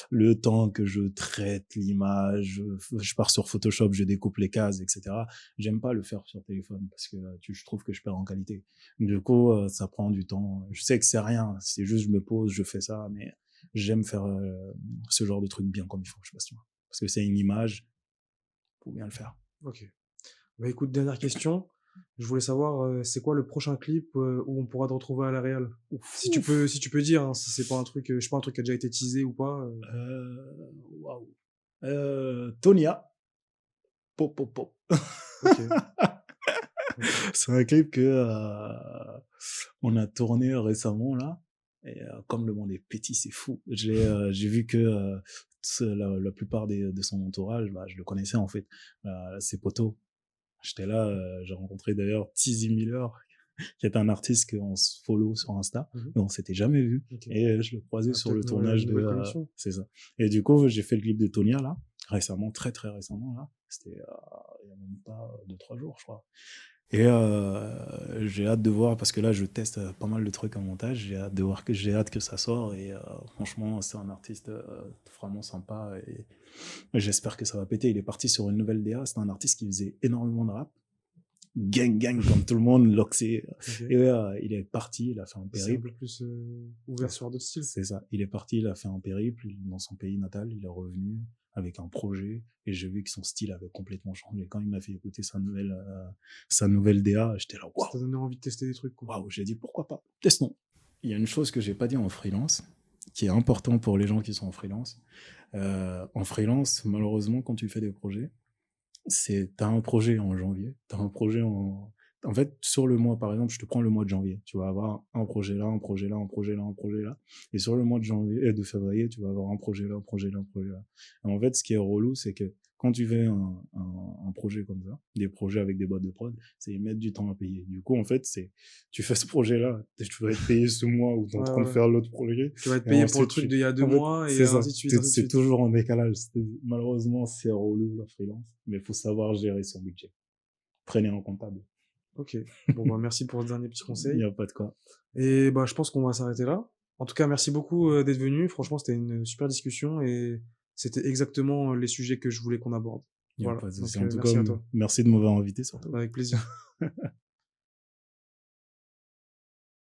le temps que je traite l'image, je pars sur Photoshop, je découpe les cases, etc. J'aime pas le faire sur téléphone parce que je trouve que je perds en qualité. Du coup, ça prend du temps. Je sais que c'est rien, c'est juste je me pose, je fais ça, mais j'aime faire ce genre de truc bien comme il faut, je sais pas si tu vois. Parce que c'est une image, faut bien le faire. OK. Bah, écoute, dernière question. Je voulais savoir, c'est quoi le prochain clip, où on pourra te retrouver à la réal? Si tu peux dire, hein, si c'est pas un truc, je sais pas, un truc qui a déjà été teasé ou pas, Waouh. Tonia. Pop, pop, pop. OK. OK. C'est un clip que on a tourné récemment là. Et comme le monde est petit, c'est fou. J'ai vu que la plupart de son entourage, bah, je le connaissais en fait. Ses potos. J'étais là, j'ai rencontré d'ailleurs Tizzy Miller, qui est un artiste qu'on se follow sur Insta, mais on s'était jamais vu. OK. Et je le croisais Ah, sur le peut-être tournage une de... nouvelle connexion. c'est ça. Et du coup, j'ai fait le clip de Tonia là, récemment, très très récemment là. C'était il y a même pas 2-3 jours, je crois. Et j'ai hâte de voir, parce que là, je teste pas mal de trucs en montage. J'ai hâte que ça sorte. Et franchement, c'est un artiste vraiment sympa. Et j'espère que ça va péter. Il est parti sur une nouvelle DA. C'est un artiste qui faisait énormément de rap. Gang, gang, comme tout le monde, Loxé. OK. Et il est parti, il a fait un C'est un périple. peu plus, ouvert sur d'autres styles? C'est ça. Il est parti, il a fait un périple dans son pays natal. Il est revenu avec un projet. Et j'ai vu que son style avait complètement changé. Quand il m'a fait écouter sa nouvelle DA, j'étais là, Ça waouh, t'a donné envie de tester des trucs, quoi. waouh. J'ai dit, pourquoi pas? Testons. Il y a une chose que j'ai pas dit en freelance, qui est important pour les gens qui sont en freelance. En freelance, malheureusement, quand tu fais des projets, t'as un projet en janvier, t'as un projet en fait, sur le mois, par exemple, je te prends le mois de janvier, tu vas avoir un projet là, un projet là, un projet là, un projet là, et sur le mois de janvier, de février, tu vas avoir un projet là, un projet là, un projet là. Et en fait, ce qui est relou, c'est que quand tu fais un projet comme ça, des projets avec des boîtes de prod, c'est ils mettent du temps à payer. Du coup, en fait, tu fais ce projet-là, tu vas être payé ce mois où t'es en train de faire l'autre projet. Tu vas être Et payé pour le ensuite, truc d'il y a 2 en fait, mois et c'est ça. ainsi de suite, ainsi de C'est suite. toujours en décalage. Malheureusement, c'est relou, la freelance. Mais il faut savoir gérer son budget. Prenez un comptable. OK. Bon, bah, merci pour ce dernier petit Il conseil. n'y a pas de quoi. Et bah, je pense qu'on va s'arrêter là. En tout cas, merci beaucoup, d'être venu. Franchement, c'était une super discussion et c'était exactement les sujets que je voulais qu'on aborde. Il n'y a Voilà. pas de Donc, souci. En tout merci cas, à toi. merci de m'avoir invité surtout. Avec plaisir.